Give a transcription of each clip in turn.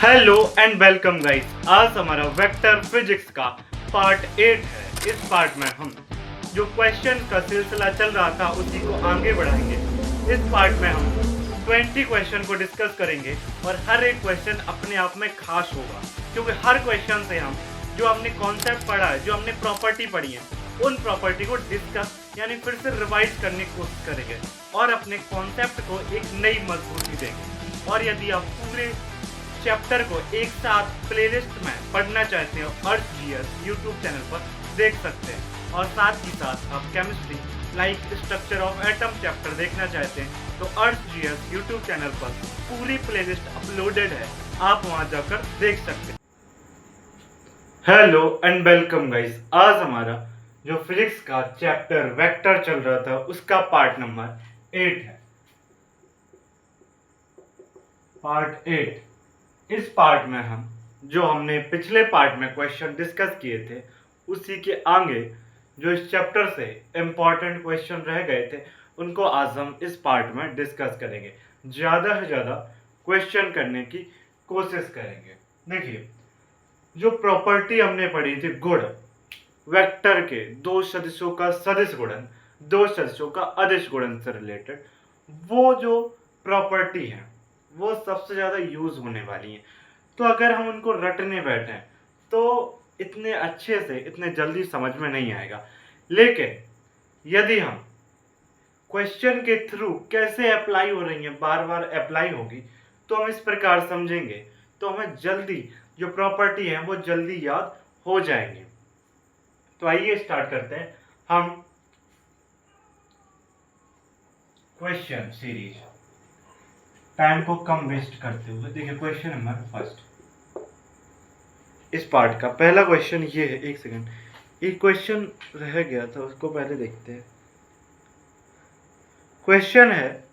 Hello and welcome guys. आज हमारा vector physics का पार्ट 8 है। इस पार्ट में हम जो क्वेश्चन का सिलसिला चल रहा था उसी को आगे बढ़ाएंगे। इस पार्ट में हम 20 क्वेश्चन को डिस्कस करेंगे और हर एक क्वेश्चन अपने आप में खास होगा, क्योंकि हर क्वेश्चन से हम जो हमने कॉन्सेप्ट पढ़ा है, जो हमने प्रॉपर्टी पढ़ी है, उन प्रॉपर्टी को डिस्कस यानी फिर से रिवाइज करने की कोशिश करेंगे और अपने कॉन्सेप्ट को एक नई मजबूती देंगे। और यदि आप पूरे चैप्टर को एक साथ प्लेलिस्ट में पढ़ना चाहते हो, अर्थ जीएस यूट्यूब चैनल पर देख सकते हैं। और साथ ही साथ आप chemistry like structure of atom chapter देखना चाहते हैं तो अर्थ जीएस यूट्यूब चैनल पर पूरी प्लेलिस्ट अपलोडेड है, आप वहां जाकर देख सकते हैं। Hello and welcome guys. आज हमारा जो फिजिक्स का चैप्टर वेक्टर चल रहा था उसका पार्ट नंबर 8 है। पार्ट 8। इस पार्ट में हम जो हमने पिछले पार्ट में क्वेश्चन डिस्कस किए थे उसी के आगे जो इस चैप्टर से इम्पोर्टेंट क्वेश्चन रह गए थे उनको आज हम इस पार्ट में डिस्कस करेंगे। ज़्यादा से ज़्यादा क्वेश्चन करने की कोशिश करेंगे। देखिए, जो प्रॉपर्टी हमने पढ़ी थी गुण, वेक्टर के दो सदिशों का सदिश गुणन, दो सदिशों का अदिश गुणन से रिलेटेड वो जो प्रॉपर्टी है वो सबसे ज़्यादा यूज होने वाली है। तो अगर हम उनको रटने बैठे तो इतने अच्छे से इतने जल्दी समझ में नहीं आएगा, लेकिन यदि हम क्वेश्चन के थ्रू कैसे अप्लाई हो रही है, बार बार अप्लाई होगी तो हम इस प्रकार समझेंगे तो हमें जल्दी जो प्रॉपर्टी है वो जल्दी याद हो जाएंगे। तो आइए स्टार्ट करते हैं हम क्वेश्चन सीरीज, टाइम को कम वेस्ट करते हुए। देखिए, क्वेश्चन नंबर फर्स्ट इस पार्ट का पहला क्वेश्चन ये है। एक सेकंड, एक क्वेश्चन रह गया था उसको पहले देखते हैं। क्वेश्चन है,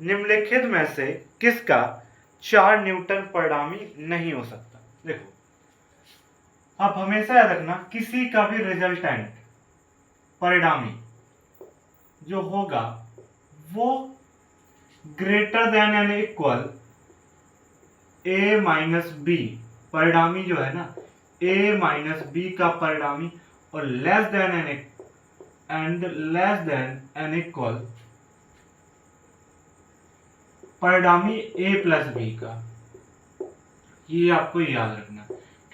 निम्नलिखित में से किसका 4 न्यूटन परिणामी नहीं हो सकता। देखो, आप हमेशा याद रखना किसी का भी रिजल्टेंट परिणामी जो होगा वो ग्रेटर देन एन इक्वल ए माइनस बी, परिणामी जो है ना ए माइनस बी का परिणामी, और लेस देन एन इक्वल परिणामी ए प्लस बी का। ये आपको याद रखना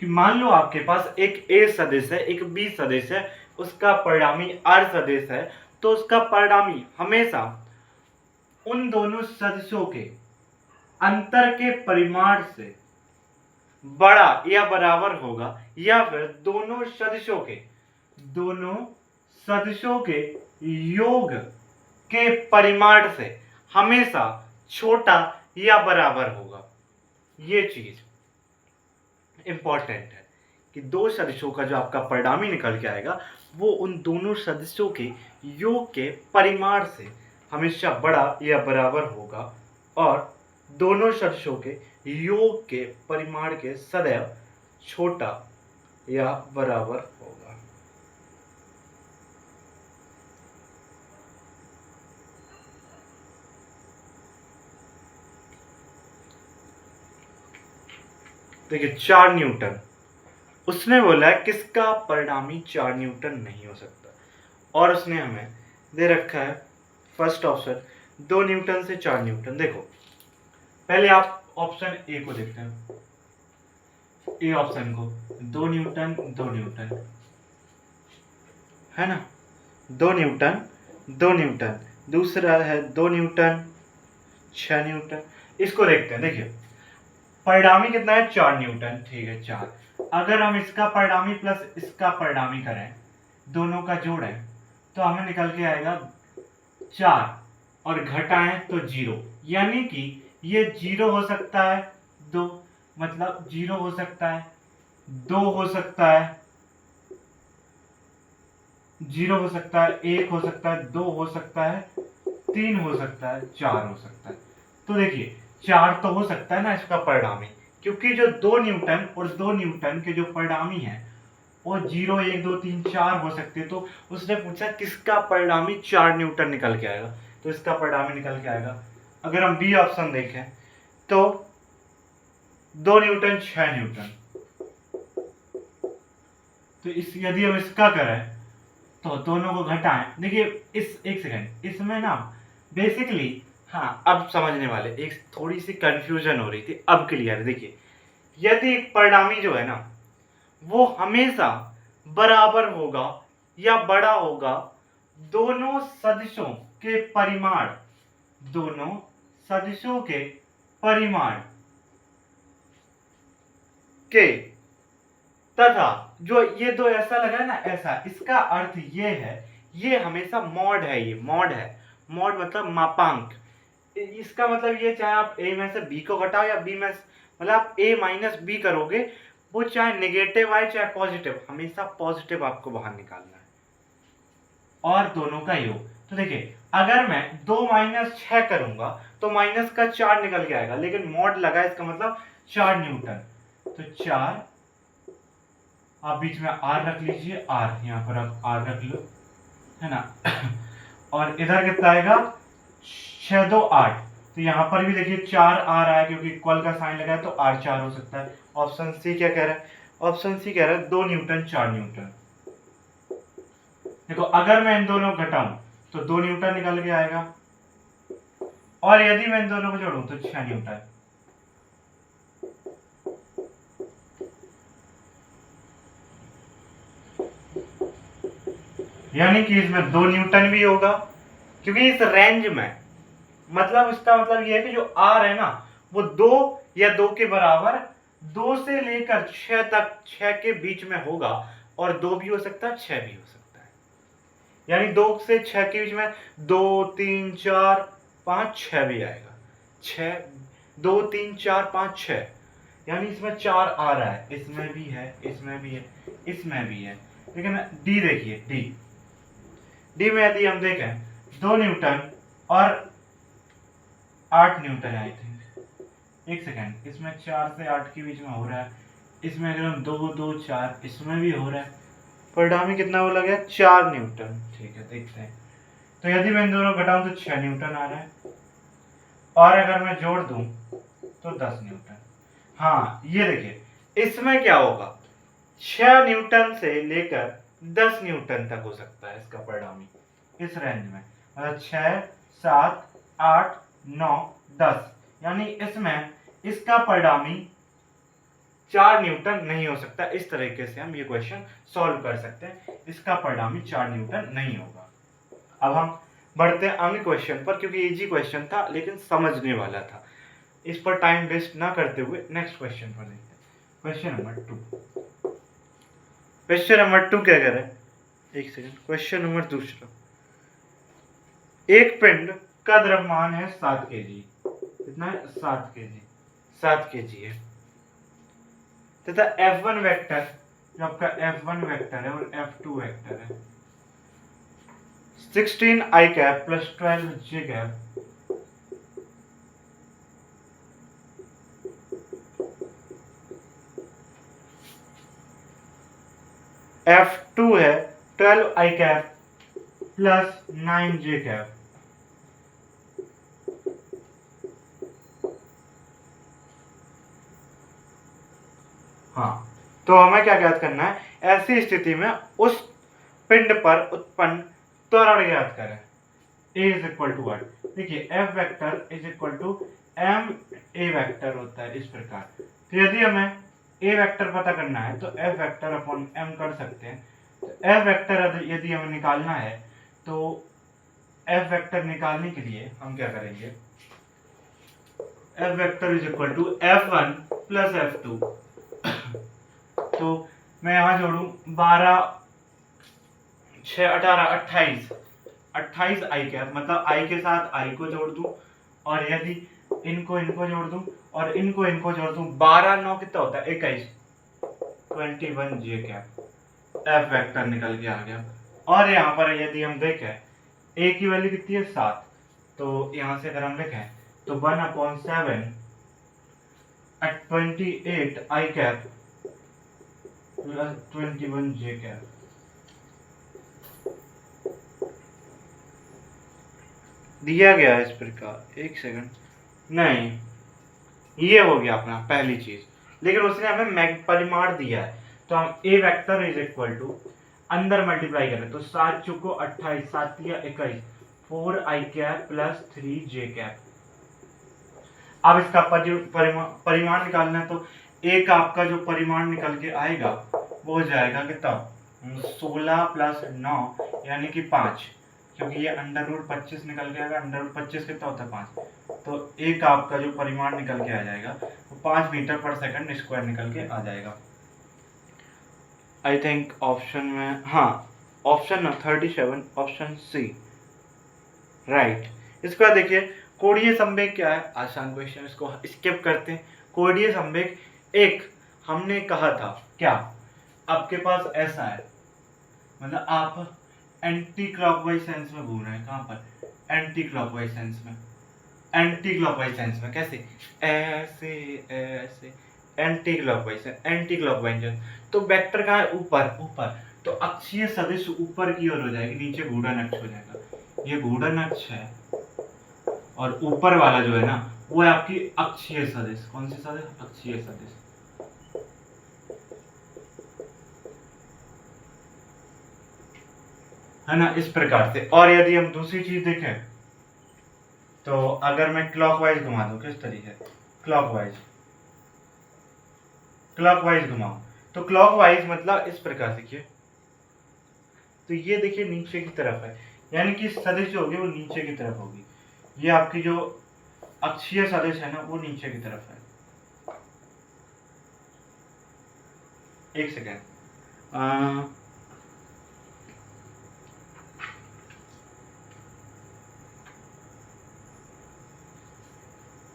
कि मान लो आपके पास एक ए सदिश है, एक बी सदिश है, उसका परिणामी आर सदिश है, तो उसका परिणामी हमेशा उन दोनों सदिशों के अंतर के परिमाण से बड़ा या बराबर होगा, या फिर दोनों सदिशों के योग के परिमाण से हमेशा छोटा या बराबर होगा। ये चीज इंपॉर्टेंट है कि दो सदिशों का जो आपका परिणामी निकल के आएगा वो उन दोनों सदिशों के योग के परिमाण से हमेशा बड़ा या बराबर होगा, और दोनों सदिशों के योग के परिमाण के सदैव छोटा या बराबर होगा। देखिए, 4 न्यूटन उसने बोला है किसका परिणामी 4 न्यूटन नहीं हो सकता, और उसने हमें दे रखा है फर्स्ट ऑप्शन 2 न्यूटन से 4 न्यूटन। देखो, पहले आप ऑप्शन ए को देखते हैं। ए ऑप्शन को 2 न्यूटन 2 न्यूटन है ना, 2 न्यूटन 2 न्यूटन। दूसरा है 2 न्यूटन 6 न्यूटन। इसको देखते हैं। देखिए, परिणामी कितना है 4 न्यूटन, ठीक है 4। अगर हम इसका परिणामी प्लस इसका परिणामी करें, दोनों का जोड़ें, तो हमें निकल के आएगा 4 और घटाएं तो 0, यानी कि ये 0 हो सकता है 2, मतलब 0 हो सकता है 2 हो सकता है 0 हो सकता है 1 हो सकता है 2 हो सकता है 3 हो सकता है 4 हो सकता है। तो देखिए, 4 तो हो सकता है ना इसका परिणामी, क्योंकि जो 2 न्यूटन और 2 न्यूटन के जो परिणामी है वो 0 1 2 3 4 हो सकते हैं। तो उसने पूछा किसका परिणामी 4 न्यूटन निकल के आएगा, तो इसका परिणामी निकल के आएगा। अगर हम बी ऑप्शन देखें तो 2 न्यूटन 6 न्यूटन। तो इस यदि हम इसका करें तो दोनों को घटाएं। देखिए इस एक सेकंड, इसमें ना बेसिकली हाँ अब समझने वाले, एक थोड़ी सी कंफ्यूजन हो रही थी, अब क्लियर है। देखिए यदि एक परिणामी जो है ना वो हमेशा बराबर होगा या बड़ा होगा दोनों सदिशों के परिमाण, दोनों सदिशों के परिमाण के, तथा जो ये दो ऐसा लगा है ना ऐसा, इसका अर्थ ये है, ये हमेशा मॉड है, ये मॉड है। मॉड मतलब मापांक। इसका मतलब ये चाहे आप a में से b को घटाओ या b में मतलब आप a माइनस b करोगे, वो चाहे नेगेटिव आए चाहे पॉजिटिव, हमेशा पॉजिटिव आपको बाहर निकालना है। और दोनों का योग, तो देखिए अगर मैं 2 माइनस 6 करूंगा तो माइनस का 4 निकल के आएगा, लेकिन मॉड लगा इसका मतलब 4 न्यूटन, तो 4, आप बीच में r रख लीजिए, r यहाँ पर आप r रख लो, है ना। और इधर कितना आएगा 6 2 8, तो यहाँ पर भी देखिए 4 आ रहा है क्योंकि इक्वल का साइन लगा है, तो r 4 हो सकता है। ऑप्शन सी क्या कह रहा है? ऑप्शन सी कह रहा है 2 न्यूटन 4 न्यूटन। देखो अगर मैं इन दोनों को घटाऊं तो 2 न्यूटन निकल के आएगा, और यदि मैं इन दोनों को जोड़ूं तो 6 न्यूटन। यानी कि इसमें 2 न्यूटन भी होगा, क्योंकि इस रेंज में, मतलब इसका मतलब ये है कि जो r है ना वो 2 या 2 के बराबर, 2 से लेकर 6 तक, 6 के बीच में होगा, और 2 भी हो सकता है 6 भी हो सकता है। यानी 2 से 6 के बीच में 2 3 4 5 6 भी आएगा, 6 2 3 4 5 6, यानी इसमें 4 आ रहा है, इसमें भी है, इसमें भी है, इसमें भी है। लेकिन डी देखिए, डी में यदि हम देखें 2 न्यूटन और 8 न्यूटन, आई थिंक, एक सेकेंड, इसमें 4 से 8 के बीच में हो रहा है, इसमें अगर हम 2 2 4, इसमें भी हो रहा है, परिणामी कितना बोला गया 4 न्यूटन। ठीक है, देखते हैं। तो यदि मैं इन दोनों घटाऊं तो 6 न्यूटन आ रहा है, और अगर मैं जोड़ दूं तो 10 न्यूटन। हाँ ये देखिए इसमें क्या होगा, 6 न्यूटन से लेकर 10 न्यूटन तक हो सकता है इसका परिणामी, इस रेंज में, मतलब 6 7 8 9 10, यानी इसमें इसका परिणामी 4 न्यूटन नहीं हो सकता। इस तरीके से हम ये क्वेश्चन सॉल्व कर सकते हैं, इसका परिणामी 4 न्यूटन नहीं होगा। अब हम बढ़ते हैं अगले क्वेश्चन पर, क्योंकि इजी क्वेश्चन था लेकिन समझने वाला था, इस पर टाइम वेस्ट ना करते हुए नेक्स्ट क्वेश्चन पर देखते हैं। क्वेश्चन नंबर 2, क्वेश्चन नंबर 2 क्या कह रहा है, एक सेकंड, क्वेश्चन नंबर दूसरा, एक पिंड का द्रव्यमान है 7 kg, कितना है 7 kg, 7 kg है, तथा F1 वेक्टर, जो आपका F1 वेक्टर है और F2 वेक्टर है, 16 i cap plus 12 j cap, F2 है 12 i cap plus 9 j cap. हाँ, तो हमें क्या ज्ञात करना है, ऐसी स्थिति में उस पिंड पर उत्पन्न त्वरण ज्ञात करें। A is equal to what, देखिए F vector is equal to m a vector होता है इस प्रकार। तो यदि हमें A वेक्टर पता करना है तो F वेक्टर अपॉन m कर सकते हैं। तो F वेक्टर यदि हमें निकालना है तो F वेक्टर निकालने के लिए हम क्या करेंगे, F vector is equal to F1 plus F2। तो मैं यहाँ जोड़ू 12 6 18 28, 28 आई कैप, मतलब आई के साथ आई को जोड़ दूं, और यदि इनको जोड़ दूं और इनको जोड़ दूं, 12 9 कितना होता है 21, 21 जे कैप। एफ वेक्टर निकल के आ गया। और यहाँ पर यदि हम देखें ए की वैल्यू कितनी है 7, तो यहाँ से अगर हम लिखें तो 1/7 28 आई कैप प्लस 21 जे कैप। दिया गया है इस प्रकार, एक सेकंड, नहीं ये हो गया अपना पहली चीज। लेकिन उसने हमें परिमाण दिया है, तो हम A vector is equal to अंदर मल्टीप्लाई करें तो 7 चौको 28, 7 या 21, 4i cap plus 3j cap. अब इसका परिमाण निकालना है, तो ए का आपका जो परिमाण निकल के आएगा वो हो जाएगा कितना, 16 प्लस 9 यानी कि 5, क्योंकि ये अंडर रूट 25 निकल के आएगा। अंडर रूट 25 कितना होता है 5, तो ए का आपका जो परिमाण निकल के आ जाएगा वो 5 मीटर पर सेकंड स्क्वायर निकल के आ जाएगा। आई थिंक ऑप्शन में, हाँ ऑप्शन 37, ऑप्शन सी राइट। इसके बाद देखिए कोणीय संवेग क्या है, आसान क्वेश्चन, इसको स्किप करते हैं। कोणीय संवेग एक हमने कहा था क्या, आपके पास ऐसा है, मतलब आप एंटी क्लॉकवाइज सेंस में घूम रहे हैं, कहाँ पर, एंटी क्लॉकवाइज सेंस में, एंटी क्लॉकवाइज सेंस में कैसे, ऐसे ऐसे एंटी क्लॉकवाइज, तो वेक्टर कहाँ है, ऊपर ऊपर, तो अक्षीय सदिश ऊपर की ओर हो जाएगी, नीचे घूर्णन अक्ष हो जाएगा। ये घूर्णन अक्ष है और ऊपर वाला जो है ना वो है आपकी अक्षीय सदिश। कौन सी सदिश, अक्षीय सदिश। है ना, इस प्रकार से। और यदि हम दूसरी चीज देखें तो अगर मैं क्लॉकवाइज घुमा दूं, किस तरीके, क्लॉकवाइज घुमाऊं, तो क्लॉकवाइज मतलब इस प्रकार देखिए, तो ये देखिए नीचे की तरफ है, यानी कि सदिश जो होगी वो नीचे की तरफ होगी। ये आपकी जो अक्षीय सदिश है ना वो नीचे की तरफ है। एक सेकेंड,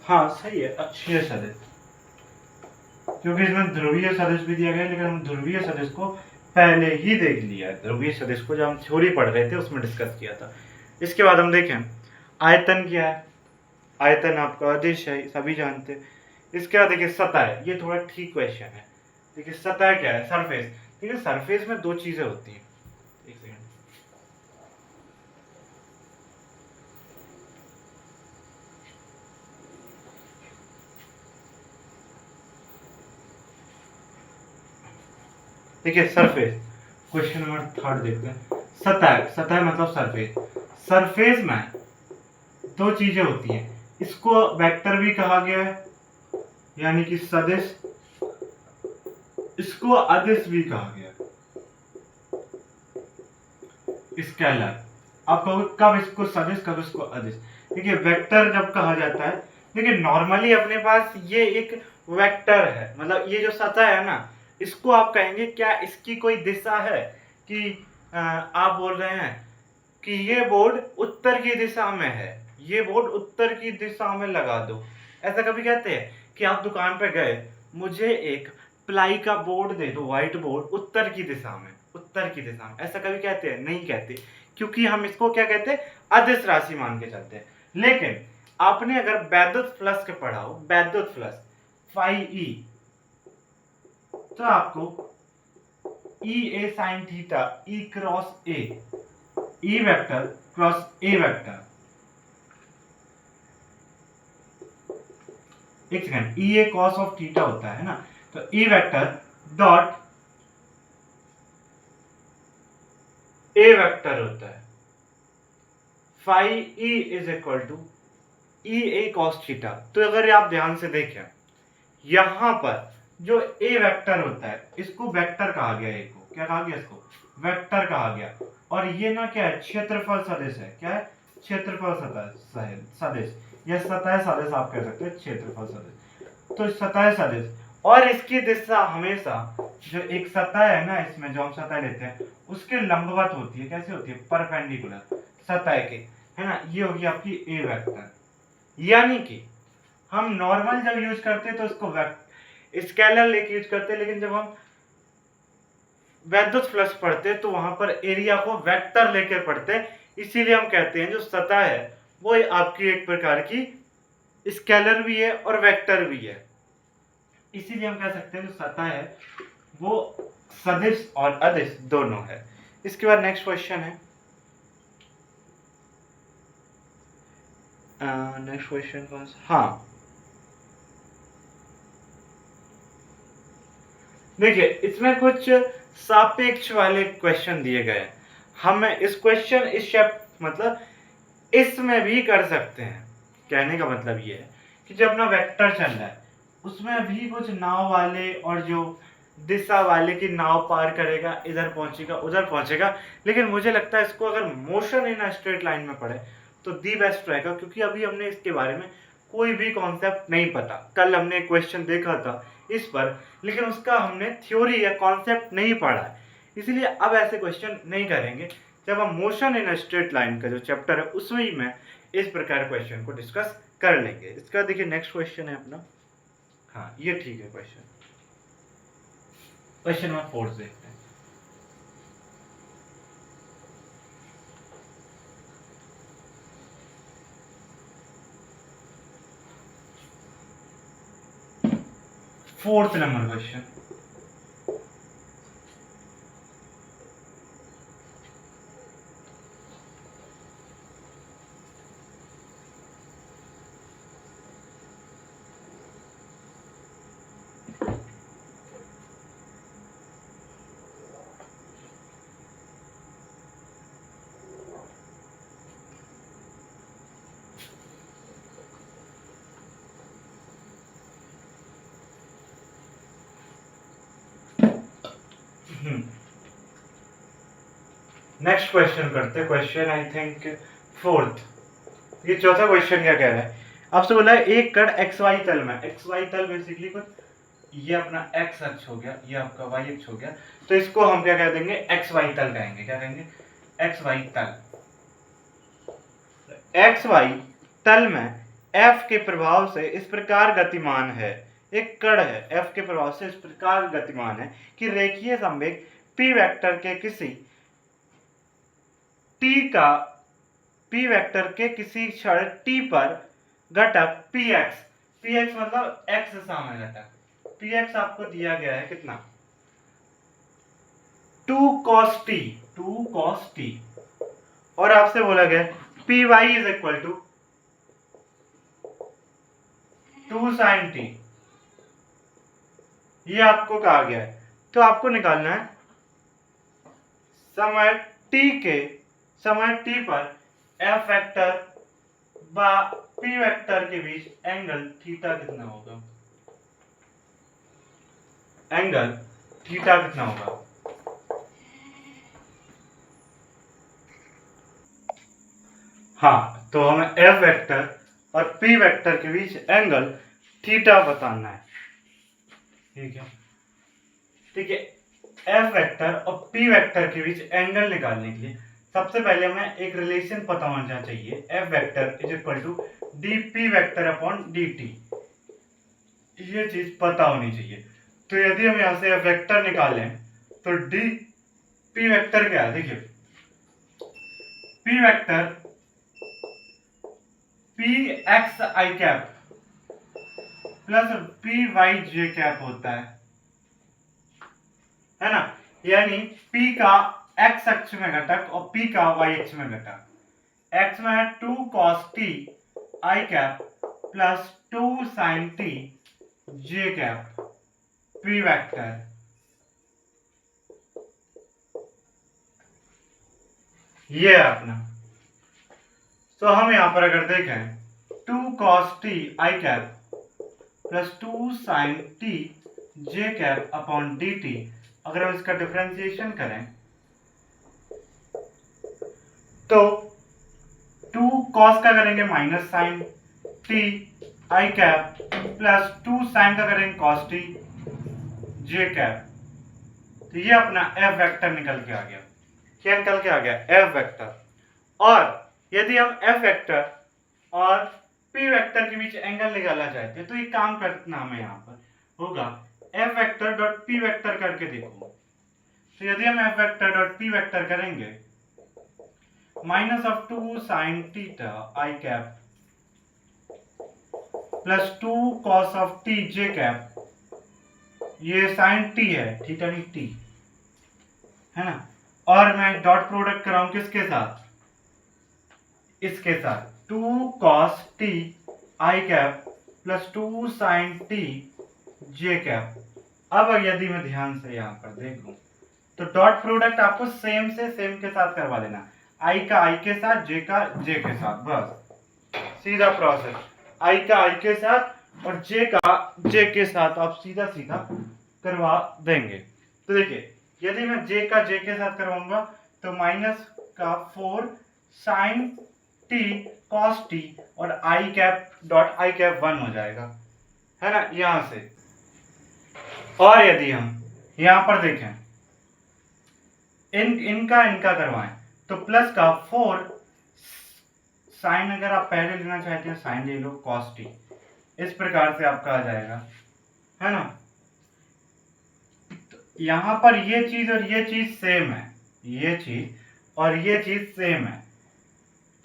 हाँ सही है, अक्षीय सदिश, क्योंकि इसमें ध्रुवीय सदिश भी दिया गया है, लेकिन हम ध्रुवीय सदिश को पहले ही देख लिया है। ध्रुवीय सदिश को जब हम थ्योरी पढ़ रहे थे उसमें डिस्कस किया था। इसके बाद हम देखें आयतन क्या है, आयतन आपका अदिश है, सभी जानते हैं। इसके बाद देखिए सतह, ये थोड़ा ठीक क्वेश्चन है। देखिए सतह क्या है, सरफेस। देखिए सरफेस में दो चीजें होती हैं, एक सेकंड, देखिए सरफेस, क्वेश्चन नंबर 3 देखते हैं। सतह, सतह मतलब सरफेस। सरफेस में दो चीजें होती हैं, इसको वेक्टर भी कहा गया है यानी कि सदिश, इसको अदिश भी कहा गया, स्केलर। आप कहोगे कब इसको सदिश कब इसको अदिश। देखिए वेक्टर जब कहा जाता है, देखिए नॉर्मली अपने पास ये एक वेक्टर है, मतलब ये जो सतह है ना इसको आप कहेंगे क्या, इसकी कोई दिशा है कि आप बोल रहे हैं कि ये बोर्ड उत्तर की दिशा में है, ये बोर्ड उत्तर की दिशा में लगा दो। ऐसा कभी कहते हैं कि आप दुकान पे गए, मुझे एक प्लाई का बोर्ड दे दो, व्हाइट बोर्ड उत्तर की दिशा में, उत्तर की दिशा में, ऐसा कभी कहते हैं, नहीं कहते, क्योंकि हम इसको क्या कहते हैं, अदिश राशि मान के चलते हैं। लेकिन आपने अगर वैद्युत फ्लक्स के पढ़ा हो, वैद्युत फ्लक्स फाई ई, तो आपको E A sine theta, E cross A, E vector cross A vector, एक second, E A cos of theta होता है ना, तो E vector dot A vector होता है, phi E is equal to E A cos theta. तो अगर आप ध्यान से देखें यहां पर जो ए वेक्टर होता है इसको वेक्टर कहा गया, ए को क्या कहा गया, इसको वेक्टर कहा गया। और ये ना क्या है, क्षेत्रफल सदिश है, क्या है, क्षेत्रफल सदिश या सतह सदिश आप कह सकते हैं, क्षेत्रफल सदिश। तो सतह सदिश, और इसकी दिशा हमेशा जो एक सतह है ना, इसमें जो हम सतह लेते हैं उसके लंबवत होती है, कैसे होती है, परपेंडिकुलर सतह के, है ना। ये होगी आपकी ए वेक्टर। यानी कि हम नॉर्मल जब यूज करते हैं तो इसको स्केलर लेके यूज करते हैं, लेकिन जब हम वैद्युत फ्लक्स पढ़ते हैं तो वहां पर एरिया को वेक्टर लेकर पढ़ते हैं। इसीलिए हम कहते हैं जो सतह है वो आपकी एक प्रकार की स्केलर भी है और वेक्टर भी है। इसीलिए हम कह सकते हैं जो सतह है वो सदिश और अदिश दोनों है। इसके बाद नेक्स्ट क्वेश्चन है, नेक्स्ट क्वेश्चन कौन सा, हाँ देखिए इसमें कुछ सापेक्ष वाले क्वेश्चन दिए गए हैं। हम इस क्वेश्चन इस मतलब इसमें भी कर सकते हैं। कहने का मतलब ये है कि जब अपना वेक्टर चल रहा है उसमें भी कुछ नाव वाले और जो दिशा वाले की नाव पार करेगा, इधर पहुंचेगा उधर पहुंचेगा, लेकिन मुझे लगता है इसको अगर motion in a straight line में पढ़े तो दी बेस्ट रहेगा, क्योंकि अभी हमने इसके बारे में कोई भी कॉन्सेप्ट नहीं पता। कल हमने एक क्वेश्चन देखा था इस पर, लेकिन उसका हमने थ्योरी या कॉन्सेप्ट नहीं पढ़ा है, इसलिए अब ऐसे क्वेश्चन नहीं करेंगे। जब हम motion in a straight line का जो चैप्टर है उसमें ही मैं इस प्रकार क्वेश्चन को डिस्कस कर लेंगे। इसका देखिए नेक्स्ट क्वेश्चन है अपना, हाँ ये ठीक है क्वेश्चन नंबर 4 देखते हैं। Fourth number question, next question करते हैं। क्वेश्चन आई थिंक फोर्थ, ये चौथा क्वेश्चन क्या कह रहा है, आपसे बोला है एक कण एक्स वाई तल में, एक्स वाई तल बेसिकली कुछ ये अपना एक्स अक्ष हो गया, ये आपका वाई अक्ष हो गया, तो इसको हम क्या कह देंगे, एक्स वाई तल कहेंगे। क्या कहेंगे, एक्स वाई तल। एक्स वाई तल में एफ के प्रभाव से इस प्रकार गतिमान है, एक कण है एफ के प्रभाव से इस प्रकार गतिमान है कि रेखीय संवेग पी वेक्टर के किसी टी का पी वेक्टर के किसी क्षण टी पर घटक पी एक्स मतलब एक्स दिशा में घटक पी एक्स आपको दिया गया है कितना, 2 cos t, और आपसे बोला गया p y is equal to 2 sin t, ये आपको कहा गया है। तो आपको निकालना है समय t पर f वेक्टर व p वेक्टर के बीच एंगल थीटा कितना होगा, एंगल थीटा कितना होगा। हाँ, तो हमें f वेक्टर और p वेक्टर के बीच एंगल थीटा बताना है। ठीक है, f वेक्टर और p वेक्टर के बीच एंगल निकालने के लिए सबसे पहले हमें एक रिलेशन पता होना चाहिए, f vector is equal to dp vector upon dt, ये चीज पता होनी चाहिए। तो यदि हम यहां से f वेक्टर निकालें तो dp वेक्टर क्या है, देखिए p वेक्टर पी एक्स आई कैप प्लस पी वाई जे कैप होता है ना, यानी p का x अक्ष में घटक और p का y अक्ष में घटक। x में है 2 cos t I cap plus 2 sin t j cap p vector, ये है अपना। तो हम यहां पर अगर देखें 2 cos t I cap plus 2 sin t j cap upon dt, अगर हम इसका डिफरेंशिएशन करें तो 2 cos का करेंगे minus sign t I cap plus 2 sign का करेंगे cos t j कैप, तो ये अपना f वेक्टर निकल के आ गया। क्या निकल के आ गया, f वेक्टर। और यदि हम f वेक्टर और p वेक्टर के बीच एंगल निकालना चाहते हैं तो एक काम करना हमें यहाँ पर होगा f vector dot p vector करके देखो। तो यदि हम f vector dot p vector करेंगे minus of 2 sine theta I cap plus 2 cos of t j cap, ये साइन t है, थीटा नहीं t है ना, और मैं डॉट प्रोडक्ट कराऊं किसके साथ, इसके साथ 2 cos t I cap plus 2 sin t j cap, अब यदि मैं ध्यान से यहाँ पर देखूं तो डॉट प्रोडक्ट आपको सेम से सेम के साथ करवा लेना, आई का आई के साथ, जे का जे के साथ, बस सीधा प्रोसेस। आई का आई के साथ और जे का जे के साथ आप सीधा सीधा करवा देंगे। तो देखिए यदि मैं जे का जे के साथ करवाऊंगा तो माइनस का 4 साइन टी कॉस टी और आई कैप डॉट आई कैप 1 हो जाएगा, है ना, यहां से। और यदि हम यहां पर देखें इनका करवाएं तो प्लस का 4 साइन, अगर आप पहले लेना चाहते हैं साइन ले लो, कॉस टी, इस प्रकार से आपका आ जाएगा, है ना। तो यहां पर ये चीज और ये चीज सेम है, ये चीज और ये चीज सेम है,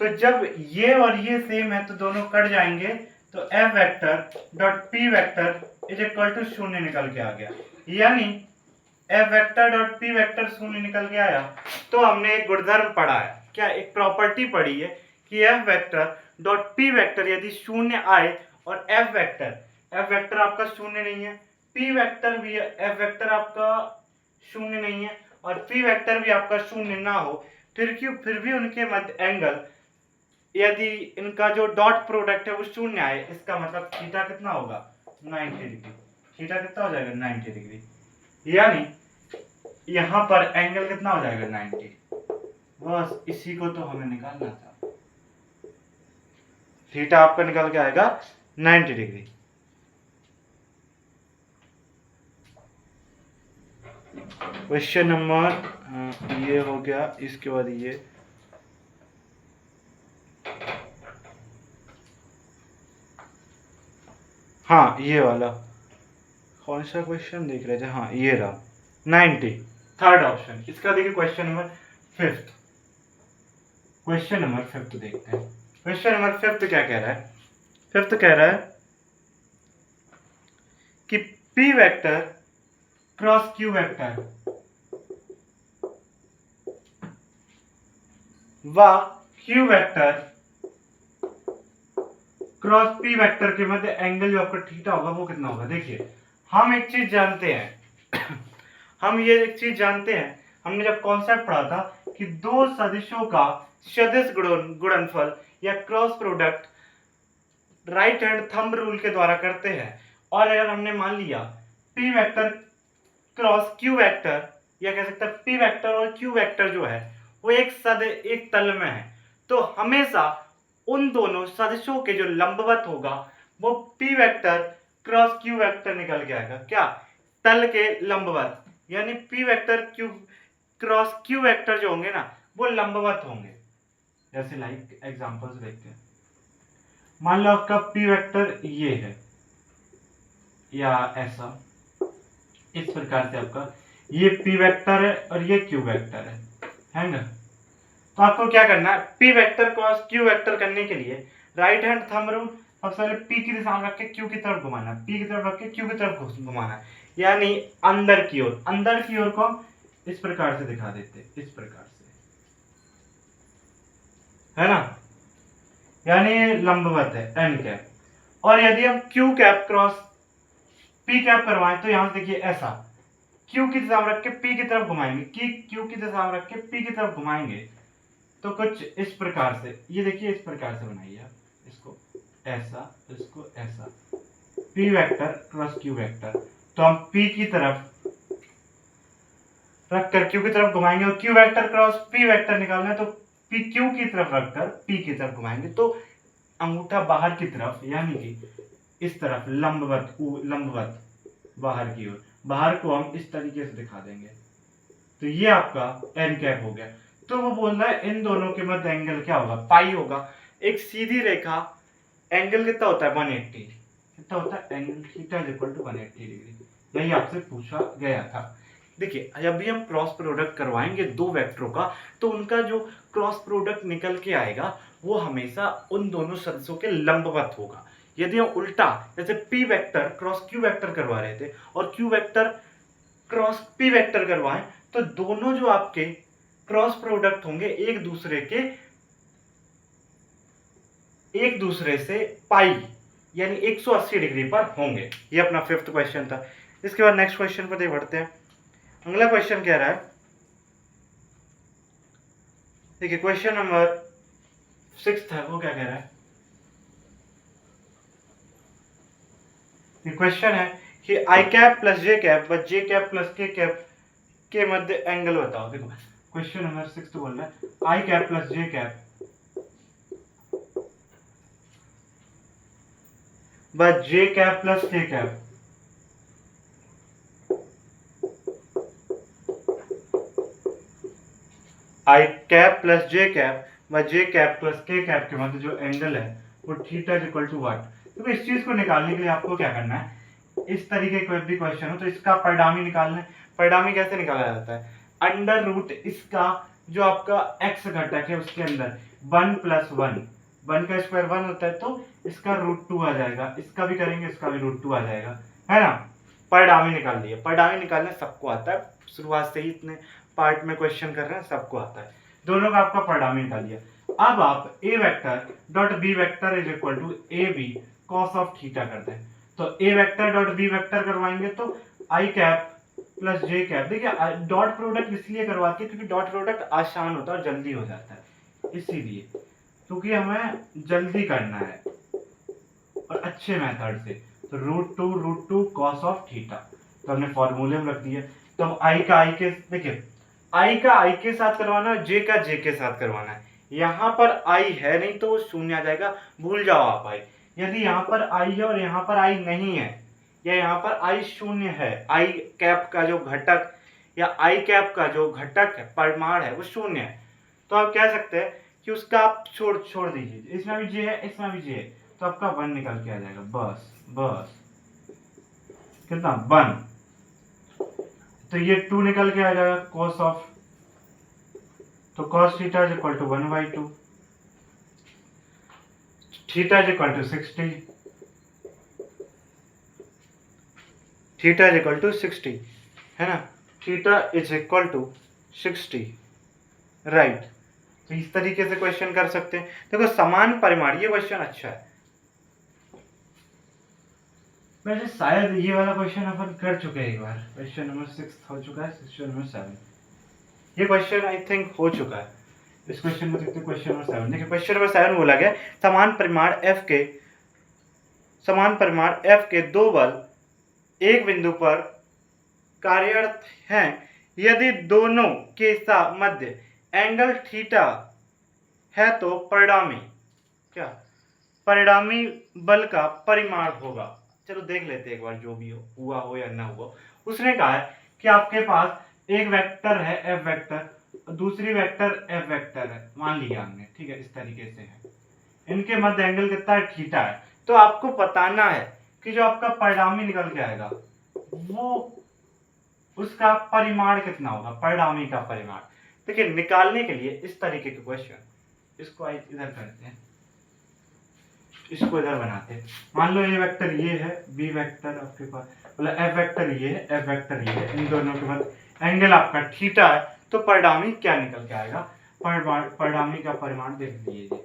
तो जब ये और ये सेम है तो दोनों कट जाएंगे, तो f vector dot p vector is equal to 0 निकल के आ गया, यानी f vector dot p vector 0 निकल के आया। तो हमने एक गुणधर्म पढ़ा है, क्या एक प्रॉपर्टी पढ़ी है कि F vector dot p vector यदि 0 आए और एफ वेक्टर आपका 0 नहीं है, पी वेक्टर भी, एफ वेक्टर आपका 0 नहीं है और पी वेक्टर भी आपका 0 ना हो, फिर भी उनके मध्य एंगल, यदि इनका जो डॉट प्रोडक्ट है वो 0 आए, इसका मतलब थीटा कितना होगा 90 डिग्री। थीटा कितना हो जाएगा 90 डिग्री, यानी यहां पर एंगल कितना हो जाएगा 90। बस इसी को तो हमें निकालना था, थीटा आपका निकल के आएगा 90 डिग्री। क्वेश्चन नंबर ये हो गया, इसके बाद ये हाँ ये वाला कौन सा क्वेश्चन देख रहे थे, हाँ ये रहा 90, थर्ड ऑप्शन इसका। देखिए क्वेश्चन नंबर 5, क्वेश्चन नंबर 5 देखते हैं। क्वेश्चन नंबर 5 क्या कह रहा है, 5 कह रहा है कि P vector cross Q vector व Q vector cross P vector के मध्य एंगल जो आपका थीटा होगा वो कितना होगा। देखिए हम एक चीज जानते हैं हम ये एक चीज जानते हैं, हमने जब कॉन्सेप्ट पढ़ा था कि दो सदिशों का सदिश गुणनफल या cross product right hand thumb rule के द्वारा करते हैं। और अगर हमने मान लिया P vector cross Q vector, या कह सकते हैं P वेक्टर और Q वेक्टर जो है वो एक तल में है, तो हमेशा उन दोनों सदिशों के जो लंबवत होगा वो P vector cross Q vector निकल के आएगा, क्या तल के लंबवत, यानी P vector Q cross Q vector जो होंगे ना वो लंबवत होंगे। जैसे लाइक एग्जांपल्स देखते हैं, मान लो आपका P वेक्टर ये है या ऐसा, इस प्रकार से आपका ये P वेक्टर है और ये Q वेक्टर है ना। तो आपको क्या करना है, P vector cross Q vector करने के लिए राइट हैंड थंब रूल सबसे पहले P की दिशा में रख के Q की तरफ घुमाना, P की तरफ रख के Q की तरफ घुमाना, यानी अंदर की ओर को हम इस प्रकार से दिखा देते, इस प्रकार से, है ना, यानी लंबवत है एन कैप। और यदि हम Q cap cross P cap करवाएं तो यहां से देखिए ऐसा Q की दिशा में रख के P की तरफ घुमाएंगे, Q की दिशा में रख के P की तरफ घुमाएंगे तो कुछ इस प्रकार से, ये देखिए इस प्रकार से बनाइए आप, इसको ऐसा, इसको ऐसा, P vector cross Q vector, तो हम P की तरफ रखकर Q की तरफ घुमाएंगे और Q vector cross P vector निकालना है तो P Q की तरफ रखकर P की तरफ घुमाएंगे, तो अंगूठा बाहर की तरफ, यानी कि इस तरफ लंबवत बाहर की ओर, बाहर को हम इस तरीके से दिखा देंगे, तो ये आपका एन कैप हो गया। तो वो बोल रहा है इन दोनों के मध्य एंगल क्या होगा, पाई होगा। एक सीधी रेखा एंगल कितना होता है 180, कितना होता है angle theta is equal to 180 degree, यही आपसे पूछा गया था। देखिए जब भी हम क्रॉस प्रोडक्ट करवाएंगे दो वेक्टरों का तो उनका जो क्रॉस प्रोडक्ट निकल के आएगा वो हमेशा उन दोनों सदिशों के लंबवत होगा। यदि हम उल्टा जैसे P vector cross Q vector करवा रहे थे और Q vector cross P vector करवाएं तो दोनों जो आपके क्रॉस प्रोडक्ट होंगे एक दूसरे से पाई यानी 180 डिग्री पर होंगे। ये अपना 5th क्वेश्चन था। इसके बाद नेक्स्ट क्वेश्चन पर बढ़ते हैं। अगला क्वेश्चन कह रहा है, देखिए क्वेश्चन नंबर 6 है, वो क्या कह रहा है, क्वेश्चन है कि आई कैप प्लस जे कैप व j cap plus k cap के मध्य एंगल बताओ। देखो क्वेश्चन नंबर 6 तो बोल रहा है i cap plus j cap व j cap plus k cap आई कैप प्लस जे कैप व j cap plus k cap के मध्य जो एंगल है वो theta is equal to what. तो इस चीज को निकालने के लिए आपको क्या करना है, इस तरीके का कोई भी क्वेश्चन हो तो इसका परिणामी निकालना है। परिणामी कैसे निकाला जाता है, अंडर रूट इसका जो आपका x घटक है उसके अंदर 1 प्लस 1 का स्क्वायर 1 होता है, तो इसका √2 आ जाएगा, इसका भी करेंगे इसका भी √2 आ जाएगा, है ना। परिणामी निकाल लिया। परिणामी निकालना सबको आता है, शुरुआत से ही इतने पार्ट में क्वेश्चन कर रहे हैं, सबको आता है। दोनों का आपका परिणामी निकाल लिया। अब आप a vector dot b vector is equal to a B cos of theta करते हैं। तो a vector dot b vector करवाएंगे तो i cap plus j cap. देखिए डॉट प्रोडक्ट इसलिए करवाते हैं क्योंकि डॉट प्रोडक्ट आसान होता है और जल्दी हो जाता है, इसीलिए क्योंकि हमें जल्दी करना है और अच्छे मेथड से। तो √2 कॉस ऑफ थीटा तो हमने फॉर्मूले में रख दिया। तो अब i का i के, देखिए i का i के साथ करवाना है, j का j के साथ करवाना है। यहाँ पर i है नहीं तो वो शून्य आ जाएगा, भूल जाओ आप i। यदि यहाँ पर i है और यहाँ पर i नहीं है या यहाँ पर i शून्य है, i कैप का जो घटक या i कैप का जो घटक है परिमाण है वो शून्य है, तो आप कह सकते हैं कि उसका आप छोड़ दीजिए। इसमें भी j है इसमें भी j है, तो आपका 1 निकल के आ जाएगा, बस कितना 1। तो ये 2 निकल के आ जाएगा cos ऑफ, तो cos theta is equal to 1/2, theta is equal to 60, theta is equal to 60, है ना, theta is equal to 60, right. तो इस तरीके से क्वेश्चन कर सकते हैं। देखो समान परिमाण, ये क्वेश्चन अच्छा है। वैसे शायद ये वाला क्वेश्चन अपन कर चुके हैं एक बार, क्वेश्चन नंबर 6 हो चुका है, क्वेश्चन नंबर 7 ये क्वेश्चन आई थिंक हो चुका है। इस क्वेश्चन में देखते हैं क्वेश्चन नंबर 7। देखिए क्वेश्चन नंबर 7 बोला गया समान परिमाण f के दो बल एक बिंदु पर कार्यरत हैं यदि दोनों के मध्य एंगल थीटा है तो परिणामी बल का परिमाण होगा। चलो देख लेते हैं एक बार, जो भी हुआ हो या ना हुआ। उसने कहा है कि आपके पास एक वेक्टर है f वेक्टर, दूसरी वेक्टर f वेक्टर है, मान लिया हमने, ठीक है, इस तरीके से है। इनके मध्य एंगल कितना है, थीटा है। तो आपको बताना है कि जो आपका परिणामी निकल के आएगा वो उसका परिमाण कितना होगा, परिणामी का परिमाण। देखिए निकालने के लिए इस तरीके के क्वेश्चन, इसको इधर करते हैं, इसको इधर बनाते हैं। मान लो ए वेक्टर ये है, बी वेक्टर आपके पास, मतलब एफ वेक्टर ये है, एफ वेक्टर ये है, इन दोनों के मध्य एंगल आपका थीटा है, तो परिणामी क्या निकल के आएगा, परिणामी का परिमाण देख लीजिए,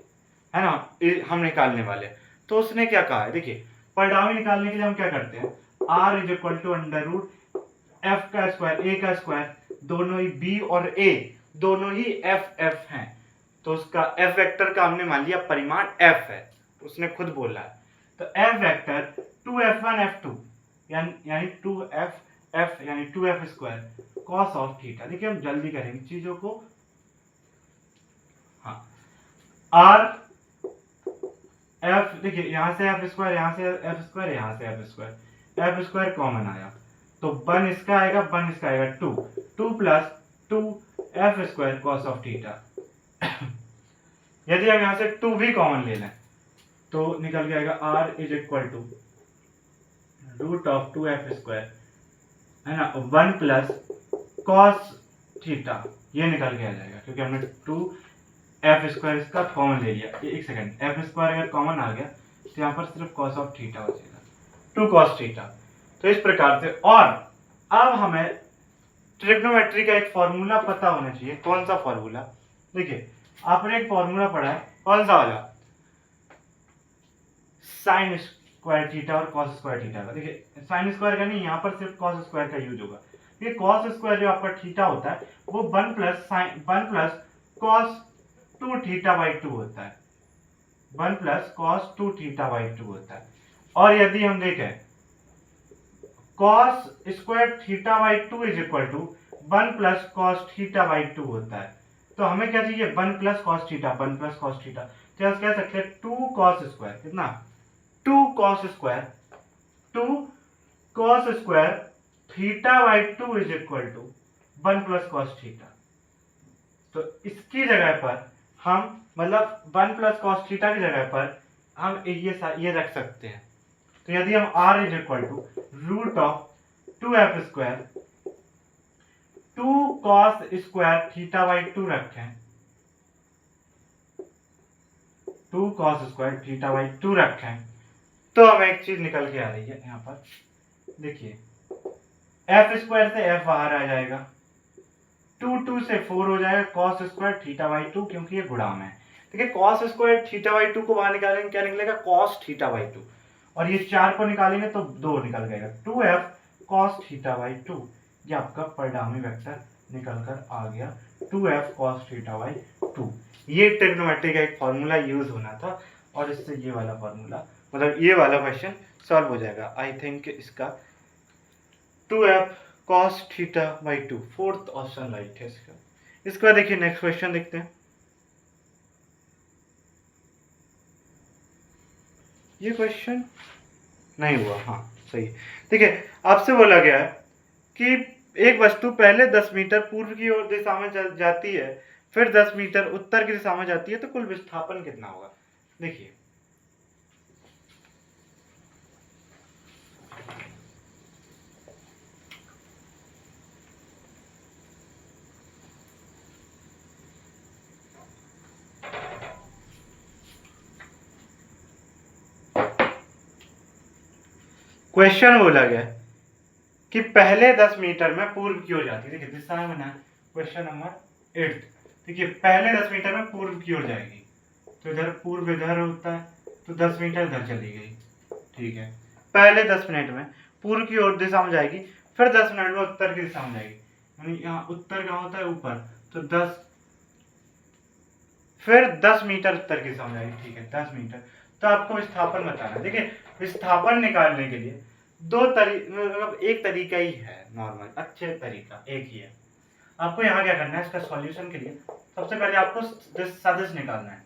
है ना, हम निकालने वाले। तो उसने क्या कहा है, देखिए परिणामी निकालने के लिए हम क्या करते हैं, r is equal to under root f का स्क्वायर ए का स्क्वायर, दोनों ही b और a दोनों ही f हैं, तो उसका f वेक्टर का हमने मान लिया परिमाण f है, उसने खुद बोला है। तो f वेक्टर 2f1 f2 यानी 2f यानी 2f square cos of theta. देखिए हम जल्दी करेंगे चीजों को। हाँ r f, देखिए यहां से f स्क्वायर, यहां से f स्क्वायर, यहां से f स्क्वायर कॉमन आया तो 1 इसका आएगा, 1 इसका आएगा, 2 plus 2f square cos of theta. यदि हम यहां से 2 भी कॉमन ले लें तो निकल के आएगा r is equal to root of 2f square, है ना, 1 प्लस कॉस थीटा, ये निकल के आ जाएगा क्योंकि हमने 2f स्क्वायर इसका कॉमन ले लिया। एक सेकंड, f स्क्वायर अगर कॉमन आ गया तो यहाँ पर सिर्फ कॉस ऑफ थीटा हो जाएगा, 2 कॉस थीटा। तो इस प्रकार से, और अब हमें ट्रिग्नोमेट्री का एक फॉर्मूला पता होना चाहिए। कौन सा फॉर्मूला, देखिए आपने एक फॉर्मूला पढ़ा है, कौन सा वाला, स्क्वायर थीटा और कॉस स्क्वायर थीटा का। देखिए साइन स्क्वायर का नहीं, यहाँ पर सिर्फ कॉस स्क्वायर का यूज होगा। ये कॉस स्क्वायर जो आपका थीटा होता है वो 1 प्लस कॉस 2 थीटा बाई 2 होता है। 1 प्लस कॉस 2 थीटा बाई 2 होता है। और यदि हम देखें cos square theta by 2 is equal to 1 plus cos theta by 2 होता है। तो हमें क्या चाहिए 1 plus cos theta, 1 plus cos theta, क्या कह सकते हैं 2 कॉस स्क्वायर, कितना 2 cos square, 2 cos square theta by 2 is equal to 1 plus cos theta. तो इसकी जगह पर हम मतलब 1 प्लस कॉस थीटा की जगह पर हम ये रख सकते हैं। तो यदि हम r is equal to root of 2f square 2 cos square theta by 2 रखें, 2 कॉस स्क्वायर थीटा बाई 2 रखें, तो हमें एक चीज निकल के आ रही है। यहाँ पर देखिए f स्क्वायर से f बाहर आ जाएगा, 2 से 4 हो जाएगा कॉस स्क्वायर थीटा बाई 2, क्योंकि ये गुणाम है। ठीक है, कॉस स्क्वायर थीटा बाई 2 को बाहर निकालेंगे, क्या निकलेगा कॉस थीटा बाई 2, और ये 4 को निकालेंगे तो 2 निकल जाएगा, 2f कॉस थीटा बाई 2। ये आपका परिणामी वेक्टर निकल कर आ गया 2f कॉस थीटा बाई 2। ये ट्रिग्नोमेट्री का एक फॉर्मूला यूज होना था, और इससे ये वाला फॉर्मूला मतलब ये वाला क्वेश्चन सॉल्व हो जाएगा। आई थिंक इसका 2f cos theta by 2 fourth option right है इसका। इसके बाद देखिए नेक्स्ट क्वेश्चन देखते हैं। ये क्वेश्चन नहीं हुआ, हाँ सही। देखिए आपसे बोला गया है कि एक वस्तु पहले 10 मीटर पूर्व की ओर दिशा में जाती है, फिर 10 मीटर उत्तर की दिशा में जाती है, तो कुल विस्थापन कितना होगा। देखिए क्वेश्चन बोला गया कि पहले 10 मीटर में पूर्व की ओर जाती है। देखिए दिशा में बना क्वेश्चन नंबर 8। देखिए पहले 10 मीटर में पूर्व की ओर जाएगी, तो इधर पूर्व इधर होता है, तो 10 मीटर इधर चली गई। ठीक है, पहले 10 मिनट में पूर्व की ओर दिशा में जाएगी, फिर 10 मिनट में उत्तर की दिशा में जाएगी, यानी यहाँ उत्तर कहाँ होता है ऊपर, तो 10, फिर 10 मीटर उत्तर की दिशा में जाएगी। ठीक है 10 मीटर, तो आपको विस्थापन बताना है। देखिए विस्थापन निकालने के लिए मतलब एक तरीका ही है, नॉर्मल अच्छे तरीका एक ही है। आपको यहाँ क्या करना है, इसका सॉल्यूशन के लिए सबसे पहले आपको सदिश निकालना है।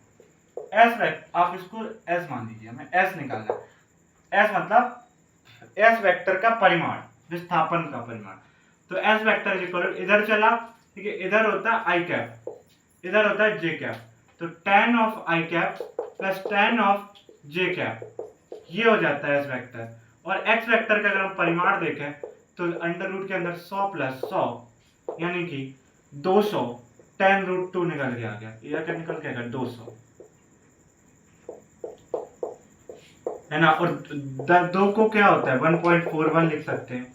एस आप इसको एस मान लीजिए, हमें एस निकालना है। एस मतलब एस वेक्टर का परिमाण, विस्थापन का परिमाण। तो एस वेक्टर इधर चला, ठीक है, इधर होता है आई कैप, इधर होता है जे कैप, तो tan of I cap plus tan of J cap, ये हो जाता है एस वेक्टर। और एक्स वेक्टर का अगर हम परिमाण देखें तो अंडर रूट के अंदर 100 प्लस 100 यानी कि 200 tan रूट 2 निकल के आ गया, या क्या निकल के आएगा 200, है ना। और 2 को क्या होता है 1.41 लिख सकते हैं,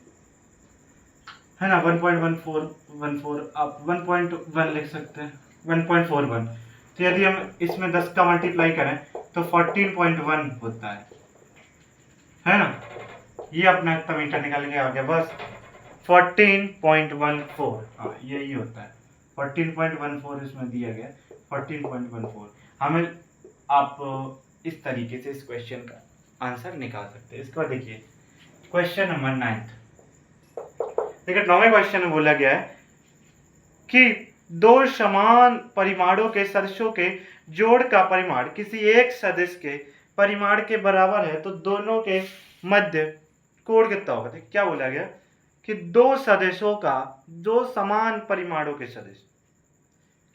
है ना, 1.14 आप 1.1 लिख सकते हैं, 1.41। तो यदि हम इसमें 10 का मल्टीप्लाई करें तो 14.1 होता है ना। ये अपना इतना मीटर निकल के आ गया, बस 14.14, हाँ यही होता है 14.14 इसमें दिया गया 14.14। हमें आप इस तरीके से इस क्वेश्चन का आंसर निकाल सकते हैं। इसके बाद देखिए क्वेश्चन नंबर 9। देखिए 9वें क्वेश्चन में बोला गया है कि दो समान परिमाणों के सदिशों के जोड़ का परिमाण किसी एक सदिश के परिमाण के बराबर है, तो दोनों के मध्य कोण कितना होगा। तो क्या बोला गया कि दो सदिशों का, दो समान परिमाणों के सदिश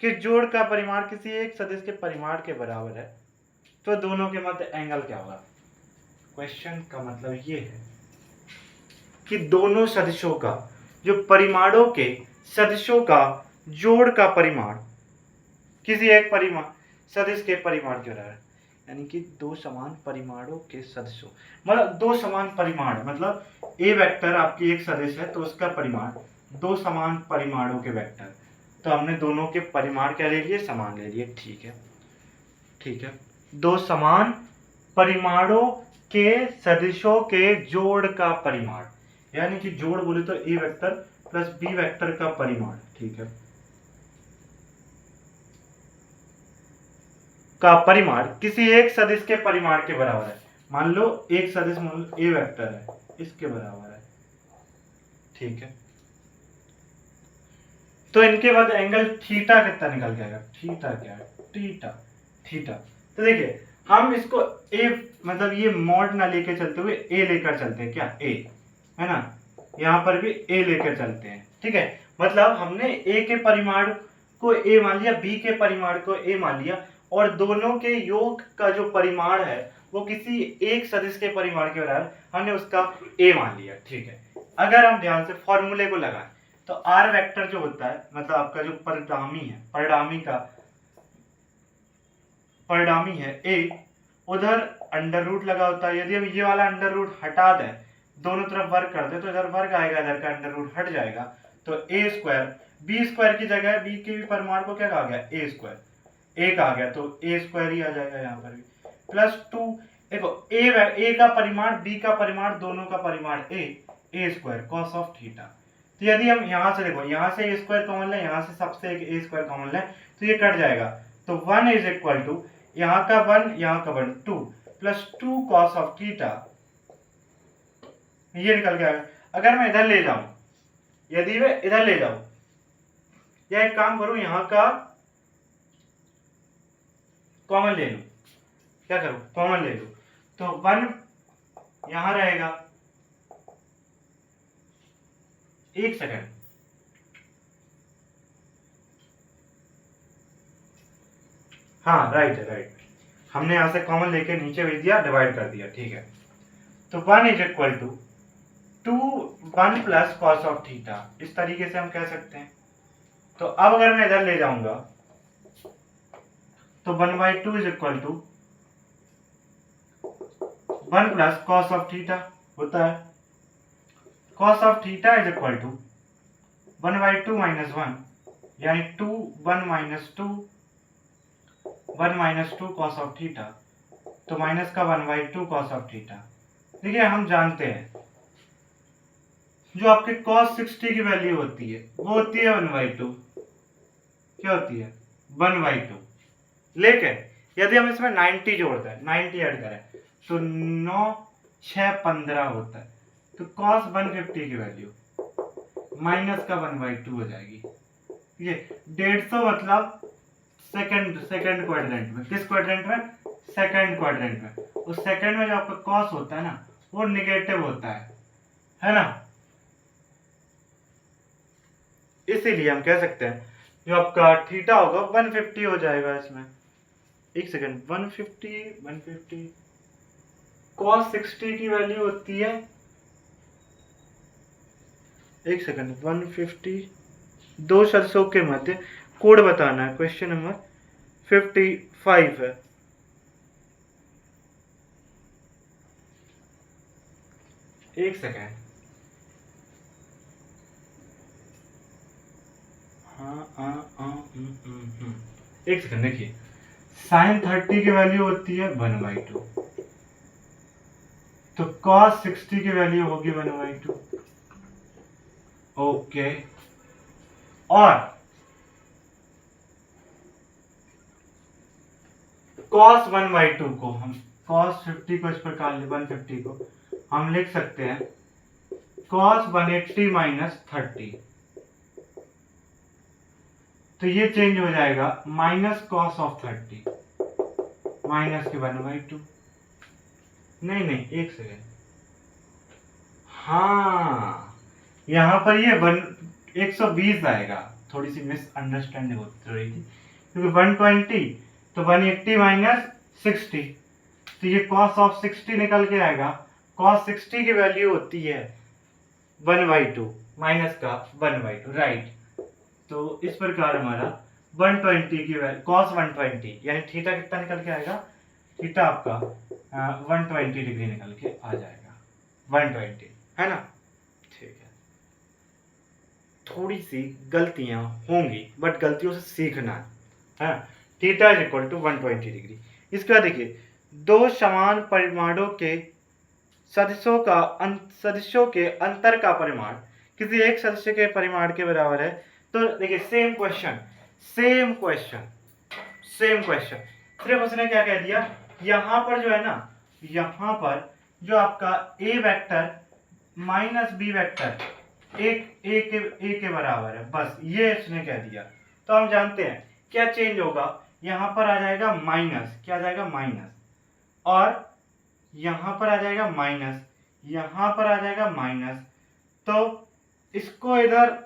के जोड़ का परिमाण किसी एक सदिश के परिमाण के बराबर है, तो दोनों के मध्य एंगल क्या होगा। क्वेश्चन का मतलब ये है कि दोनों सदिशों का, जो परिमाणों के सदिशों का जोड़ का परिमाण किसी एक परिमाण सदिश के परिमाण के बराबर, यानी कि दो समान परिमाणों के सदिशों, मतलब दो समान परिमाण, मतलब ए वेक्टर आपकी एक सदिश है तो उसका परिमाण दो समान परिमाणों के वेक्टर, तो हमने दोनों के परिमाण क्या ले लिए, समान ले लिए। ठीक है, ठीक है, दो समान परिमाणों के सदिशों के जोड़ का परिमाण, यानी कि जोड़ बोले तो A vector plus B vector का परिमाण, ठीक है, का परिमाण किसी एक सदिश के परिमाण के बराबर है। मान लो एक सदिश मान लो ए वेक्टर है, इसके बराबर है, ठीक है। तो इनके बाद एंगल थीटा कितना निकल के आएगा, थीटा क्या है, थीटा, थीटा। तो देखिए हम इसको ए मतलब ये मॉड ना लेके चलते हुए ए लेकर चलते हैं, क्या ए है ना, यहाँ पर भी ए लेकर चलते हैं, ठीक है। मतलब हमने ए के परिमाण को ए मान लिया, बी के परिमाण को ए मान लिया, और दोनों के योग का जो परिमाण है वो किसी एक सदिश के परिमाण के बराबर, हमने उसका ए मान लिया, ठीक है। अगर हम ध्यान से फॉर्मूले को लगाएं तो आर वेक्टर जो होता है, मतलब आपका जो परिणामी है ए, उधर अंडर रूट लगा होता है। यदि हम ये वाला अंडर रूट हटा दें, दोनों तरफ वर्ग कर दे, तो इधर वर्ग आएगा, इधर का अंडर रूट हट जाएगा, तो ए स्क्वायर, बी स्क्वायर की जगह बी के भी परिमाण को क्या कहा गया, ए स्क्वायर, एक आ गया, तो ए स्क्वायर ही आ जाएगा यहाँ पर भी, प्लस 2, देखो ए का परिमाण बी का परिमाण दोनों का परिमाण ए स्क्वायर कॉस ऑफ थीटा। तो यदि हम यहाँ से देखो, यहाँ से ए स्क्वायर कॉमन लें, यहाँ से सबसे एक ए स्क्वायर कॉमन लें, तो ये कट जाएगा, तो 1 इज इक्वल टू यहाँ का 1 यहाँ का 1 2 प्लस 2 कॉस ऑफ थीटा, ये निकल के आएगा। अगर मैं इधर ले जाऊं, यदि मैं इधर ले जाऊं या एक काम करूं, यहाँ का कॉमन ले लूं, क्या करूं, कॉमन ले लूं, तो 1 यहां रहेगा, एक सेकंड, हाँ राइट है, राइट, हमने यहां से कॉमन लेके नीचे भेज दिया, डिवाइड कर दिया, ठीक है। तो 1 is equal to 1 plus cos of theta, इस तरीके से हम कह सकते हैं। तो अब अगर मैं इधर ले जाऊंगा तो 1/2 is equal to 1 plus cos of theta होता है, cos of theta is equal to 1/2 minus 1, यानी 1 माइनस 2 कॉस ऑफ थीटा, तो माइनस का 1/2 कॉस ऑफ थीटा। देखिए हम जानते हैं जो आपके cos 60 की वैल्यू होती है वो होती है 1/2, क्या होती है 1/2, लेकिन यदि हम इसमें 90 जोड़ते हैं, 90 ऐड करें, तो 9 6 15 होता है, तो cos 150 की वैल्यू माइनस का 1/2 हो जाएगी। ये 150 मतलब सेकंड क्वाड्रेंट में, किस क्वाड्रेंट में, सेकंड क्वाड्रेंट में, उस सेकंड में जो आपका cos होता है ना वो निगेटिव होता है ना, इसीलिए हम कह सकते हैं जो आपका थीटा होगा 150 हो जाएगा इसमें। एक सेकंड, 150 cos 60 की वैल्यू होती है, एक सेकंड, 150 दो सदस्यों के मध्य कोण बताना है, क्वेश्चन नंबर 55 है। एक सेकंड, एक सेकंड, देखिए साइन 30 की वैल्यू होती है 1/2, तो cos 60 की वैल्यू होगी 1/2, ओके। और cos 1/2 को हम cos 50 को इस प्रकार 150 को हम लिख सकते हैं cos 180 माइनस 30, तो ये चेंज हो जाएगा माइनस cos ऑफ 30 माइनस के 1/2, नहीं एक सेकेंड, हाँ यहाँ पर ये 120 आएगा, थोड़ी सी मिसअंडरस्टैंडिंग होती रही थी, क्योंकि 120 तो 180 माइनस 60, तो ये cos ऑफ 60 निकल के आएगा, cos 60 की वैल्यू होती है 1/2 माइनस का 1/2, राइट। तो इस प्रकार हमारा 120 की वैल्यू cos 120 यानी थीटा कितना निकल के आएगा, थीटा आपका 120 डिग्री निकल के आ जाएगा, 120 है ना, ठीक है। थोड़ी सी गलतियां होंगी बट गलतियों से सीखना है, theta is equal to 120 degree. इसके बाद देखिए दो समान परिमाणों के सदिशों के अंतर का परिमाण किसी एक सदस्य के परिमाण के बराबर है। तो देखिए सेम क्वेश्चन सिर्फ उसने क्या कह दिया, यहाँ पर जो है ना, यहाँ पर जो आपका A vector minus B vector A के बराबर है, बस ये इसने कह दिया। तो हम जानते हैं क्या चेंज होगा, यहाँ पर आ जाएगा माइनस, क्या आ जाएगा माइनस, और यहाँ पर आ जाएगा माइनस, यहाँ पर आ जाएगा माइनस। तो इसको इधर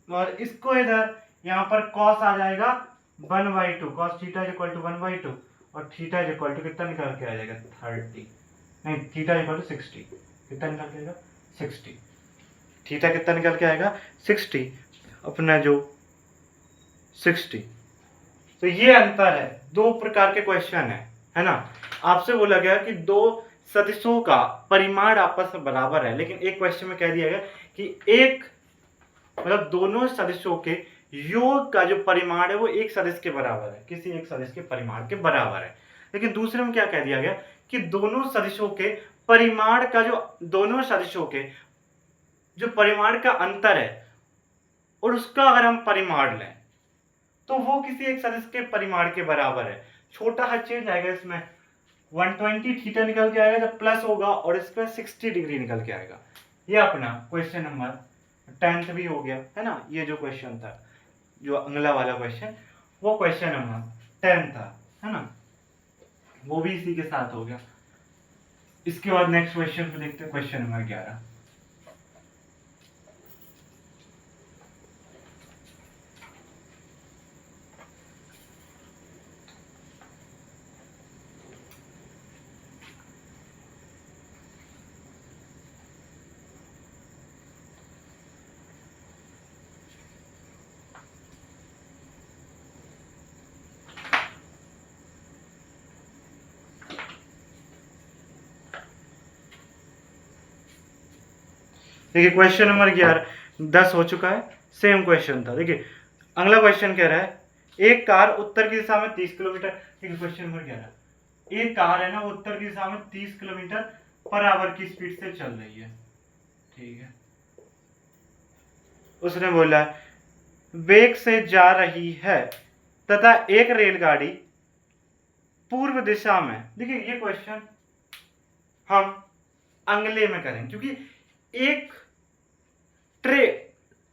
और इसको इधर, यहाँ पर कॉस आ जाएगा 1/2, cos theta is equal to 1/2, और थीटा इज इक्वल टू कितना निकल के आ जाएगा 30, नहीं थीटा इज इक्वल टू 60, कितना निकल के आएगा 60, थीटा कितना निकल के आएगा 60, अपना जो 60। तो ये अंतर है, दो प्रकार के क्वेश्चन है ना। आपसे बोला गया कि दो सदिशों का परिमाण आपस में बराबर है, लेकिन एक क्वेश्चन में कह दिया गया कि एक मतलब दोनों सदिशों के योग का जो परिमाण है वो एक सदिश के बराबर है, किसी एक सदिश के परिमाण के बराबर है। लेकिन दूसरे में क्या कह दिया गया कि दोनों सदिशों के परिमाण का दोनों सदिशों के जो परिमाण का अंतर है और उसका अगर हम परिमाण लें तो वो किसी एक सदिश के परिमाण के बराबर है। छोटा सा चेंज आएगा इसमें, 120 थीटा निकल के आएगा जब प्लस होगा, और इसमें 60 डिग्री निकल के आएगा। ये अपना क्वेश्चन नंबर 10 भी हो गया है ना। ये जो क्वेश्चन था, जो अगला वाला क्वेश्चन, वो क्वेश्चन नंबर 10 था, है ना, वो भी इसी के साथ हो गया। इसके बाद नेक्स्ट क्वेश्चन को देखते हैं, क्वेश्चन नंबर 11। देखिए क्वेश्चन नंबर 11 10 हो चुका है, सेम क्वेश्चन था। देखिए अगला क्वेश्चन कह रहा है एक कार उत्तर की दिशा में 30 किलोमीटर, ठीक है, क्वेश्चन नंबर 11, एक कार है ना उत्तर की दिशा में 30 किलोमीटर पर आवर की स्पीड से चल रही है, ठीक है। उसने बोला वेग से जा रही है तथा एक रेलगाड़ी पूर्व दिशा में, देखिए ये क्वेश्चन हम अगले में करें, क्योंकि एक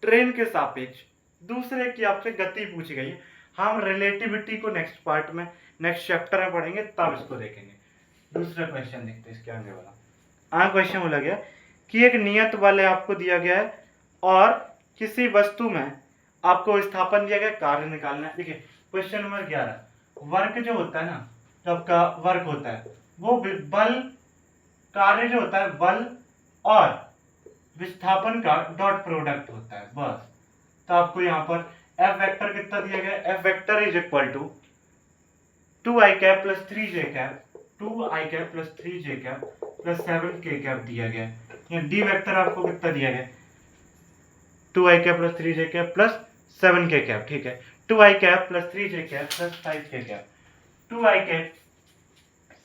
ट्रेन के सापेक्ष दूसरे की आपसे गति पूछी गई है। हम रिलेटिविटी को नेक्स्ट पार्ट में, नेक्स्ट चैप्टर में पढ़ेंगे, तब इसको देखेंगे। दूसरा क्वेश्चन देखते हैं इसके आगे वाला। क्वेश्चन बोला गया कि एक नियत बल आपको दिया गया है और किसी वस्तु में आपको विस्थापन दिया गया, कार्य निकालना है। देखिए क्वेश्चन नंबर 11, वर्क जो होता है ना, जो आपका वर्क होता है वो बल, कार्य जो होता है बल और विस्थापन का डॉट प्रोडक्ट होता है, बस। तो आपको यहाँ पर एफ वेक्टर कितना दिया गया, F vector is equal to 2i cap plus 3j cap, 2i cap plus 3j cap plus 7k cap दिया गया है। डी वेक्टर आपको कितना दिया गया, 2i cap plus 3j cap plus 7k cap, ठीक है। 2i cap plus 3j cap plus 5k cap, 2i cap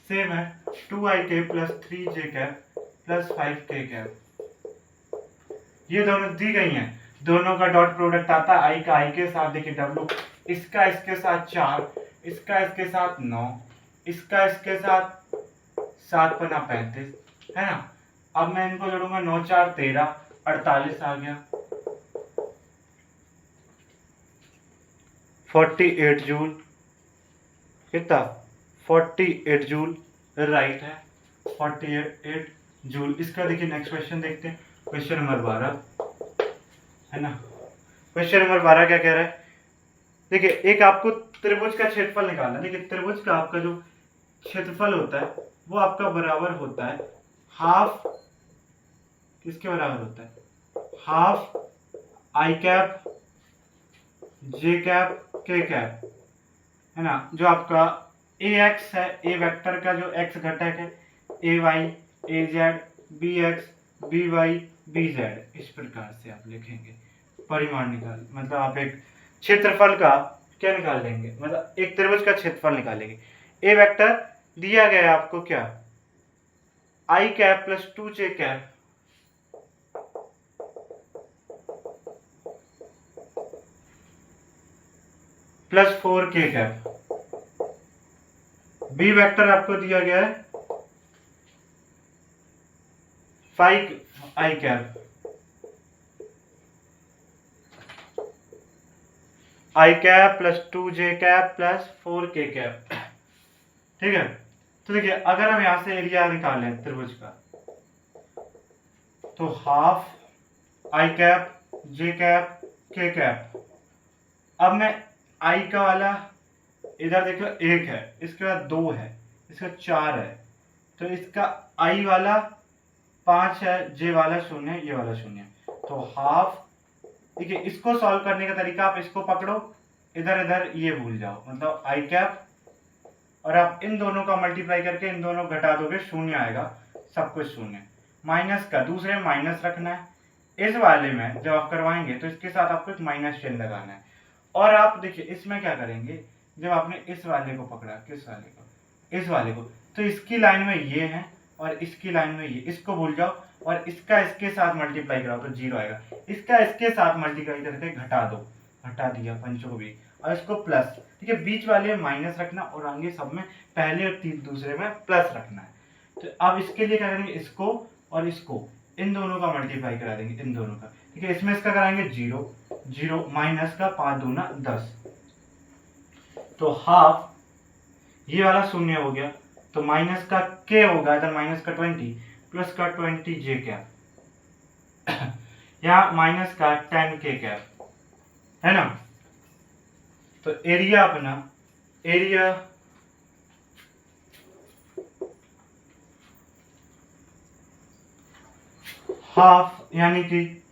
same है 2i cap plus 3j cap plus 5k cap, ये दोनों दी गई हैं, दोनों का डॉट प्रोडक्ट आता है आई का आई के साथ। देखिए डब्ल्यू, इसका इसके साथ 4, इसका इसके साथ 9, इसका इसके साथ 7 पना 35, है ना। अब मैं इनको जोड़ूंगा, 9 4 13, 48 आ गया, 48 जूल, कितना 48 जूल, राइट है 48 जूल। इसका देखिए नेक्स्ट क्वेश्चन देखते हैं, क्वेश्चन नंबर 12, है ना। क्वेश्चन नंबर 12 क्या कह रहा है, देखिए एक आपको त्रिभुज का क्षेत्रफल निकालना है। देखिए त्रिभुज का आपका जो क्षेत्रफल होता है वो आपका बराबर होता है हाफ, किसके बराबर होता है, half I cap J cap के कैप, है ना। जो आपका ए एक्स है, ए वेक्टर का जो एक्स घटक है, A Y A Z B X B Y B Z, इस प्रकार से आप लिखेंगे। परिमाण निकाल, मतलब आप एक क्षेत्रफल का क्या निकाल लेंगे, मतलब एक त्रिभुज का क्षेत्रफल निकालेंगे। ए वेक्टर दिया गया है आपको क्या, I cap plus 2j cap plus 4k cap. B vector आपको दिया गया है 5i कैप, आई cap plus 2j cap plus 4k cap. ठीक है, तो देखिए अगर हम यहां से एरिया निकालें त्रिभुज का, तो half I cap J cap के कैप। अब मैं आई का वाला इधर देखो 1 है, इसके बाद 2 है, इसका 4 है, तो इसका आई वाला 5 है, जे वाला 0, ये वाला 0। तो हाफ, देखिए इसको सॉल्व करने का तरीका, आप इसको पकड़ो, इधर इधर ये भूल जाओ, मतलब आई कैप, और आप इन दोनों का मल्टीप्लाई करके इन दोनों घटा दोगे, 0 आएगा, सब कुछ 0। माइनस का दूसरे में माइनस रखना है, इस वाले में जब आप करवाएंगे तो इसके साथ आपको एक माइनस चिन्ह लगाना है। और आप देखिए इसमें क्या करेंगे, जब आपने इस वाले को पकड़ा, किस वाले को, इस वाले को, तो इसकी लाइन में ये है और इसकी लाइन में ये, इसको भूल जाओ और इसका इसके साथ मल्टीप्लाई कराओ तो 0 आएगा। इसका इसके साथ मल्टीप्लाई करके घटा दो, घटा दिया पंचों को भी, और इसको प्लस। ठीक है, बीच वाले में माइनस रखना और आगे सब में पहले और दूसरे में प्लस रखना है। तो अब इसके लिए क्या करेंगे, इसको और इसको इन दोनों का मल्टीप्लाई करा देंगे, इन दोनों का। ठीक है, इसमें इसका कराएंगे 0 0 माइनस का 5 दूना 10, तो हाफ ये वाला 0 हो गया, तो माइनस का k होगा, इधर माइनस का 20 प्लस का 20j कैप, यहाँ माइनस का 10k कैप, है ना। तो एरिया अपना, एरिया हाफ, यानी कि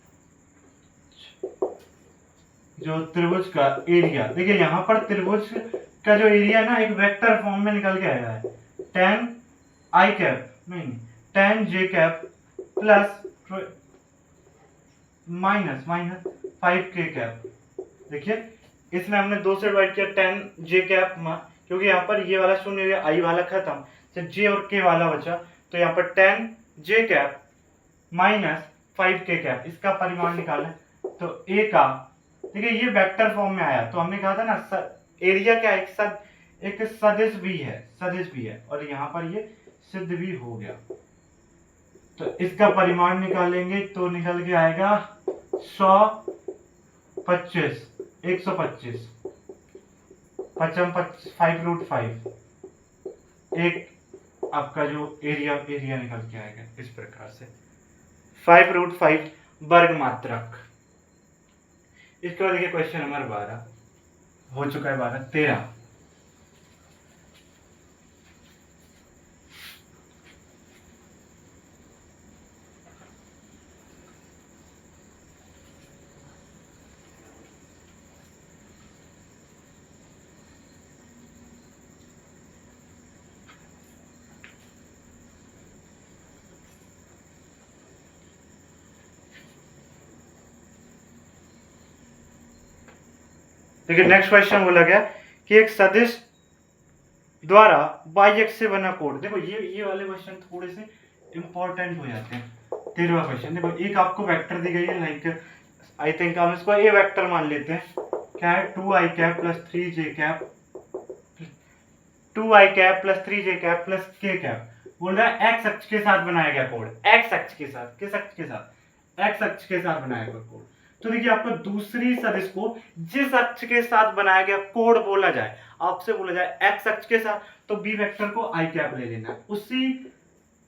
जो त्रिभुज का एरिया, देखिए यहां पर त्रिभुज का जो एरिया ना एक वेक्टर फॉर्म में निकल के आया है, 10 आई कैप नहीं 10 J cap plus minus 5k cap. देखिए इसमें हमने 2 से डिवाइड किया 10 जे कैप, क्योंकि यहाँ पर ये वाला 0 हो गया, आई वाला खत्म, तो जे और के वाला बचा, तो यहाँ पर 10 J cap minus 5k cap, इसका परिमाण निकालें तो a का, देखिए ये वेक्टर फॉर्म में आया, तो हमने कहा था ना एरिया क्या एक सदिश भी है, और यहाँ पर ये सिद्ध भी हो गया। तो इसका परिमाण निकालेंगे तो निकल के आएगा 125, 125 पचम 5√5, एक आपका जो एरिया निकल के आएगा इस प्रकार से 5√5 वर्ग मात्रक। इसके बाद देखिए क्वेश्चन नंबर 12 हो चुका है, 12 13। देखिए नेक्स्ट क्वेश्चन बोला गया कि एक सदिश द्वारा y अक्ष से बना कोण। देखो ये वाले क्वेश्चन थोड़े से इंपॉर्टेंट हो जाते हैं। 13वां क्वेश्चन देखो, एक आपको वेक्टर दी गई है, लाइक आई थिंक हम इसको ए वेक्टर मान लेते हैं, क्या है 2i cap plus 3j cap, 2i cap plus 3j cap plus k cap. बोल रहा है x अक्ष के साथ बनाया गया कोण, x अक्ष के साथ, किस अक्ष के साथ, x अक्ष के साथ बनाया गया कोण। तो देखिए आपको दूसरी सदिश को जिस अक्ष के साथ बनाया गया कोण बोला जाए, आपसे बोला जाए x अक्ष के साथ, तो b वेक्टर को i कैप ले लेना है। उसी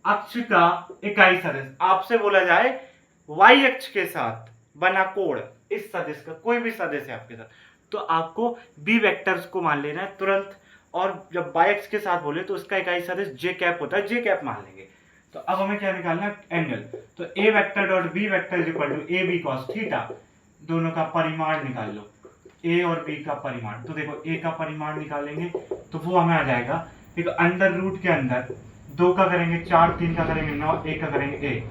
अक्ष का इकाई सदिश आपसे बोला जाए y अक्ष के साथ बना कोण, इस सदिश का कोई भी सदिश है आपके साथ, तो आपको b वेक्टर्स को मान लेना है तुरंत। और जब y अक्ष के साथ बोले तो उसका इकाई सदिश j कैप होता है, j कैप मान लेंगे। तो अब हमें क्या निकालना है, एंगल। तो a vector dot b vector is equal to ab cos theta, दोनों का परिमाण निकाल लो, a और b का परिमाण। तो देखो a का परिमाण निकालेंगे तो वो हमें आ जाएगा, देखो अंडर रूट के अंदर 2 का करेंगे 4, 3 का करेंगे 9, 1 का करेंगे 1,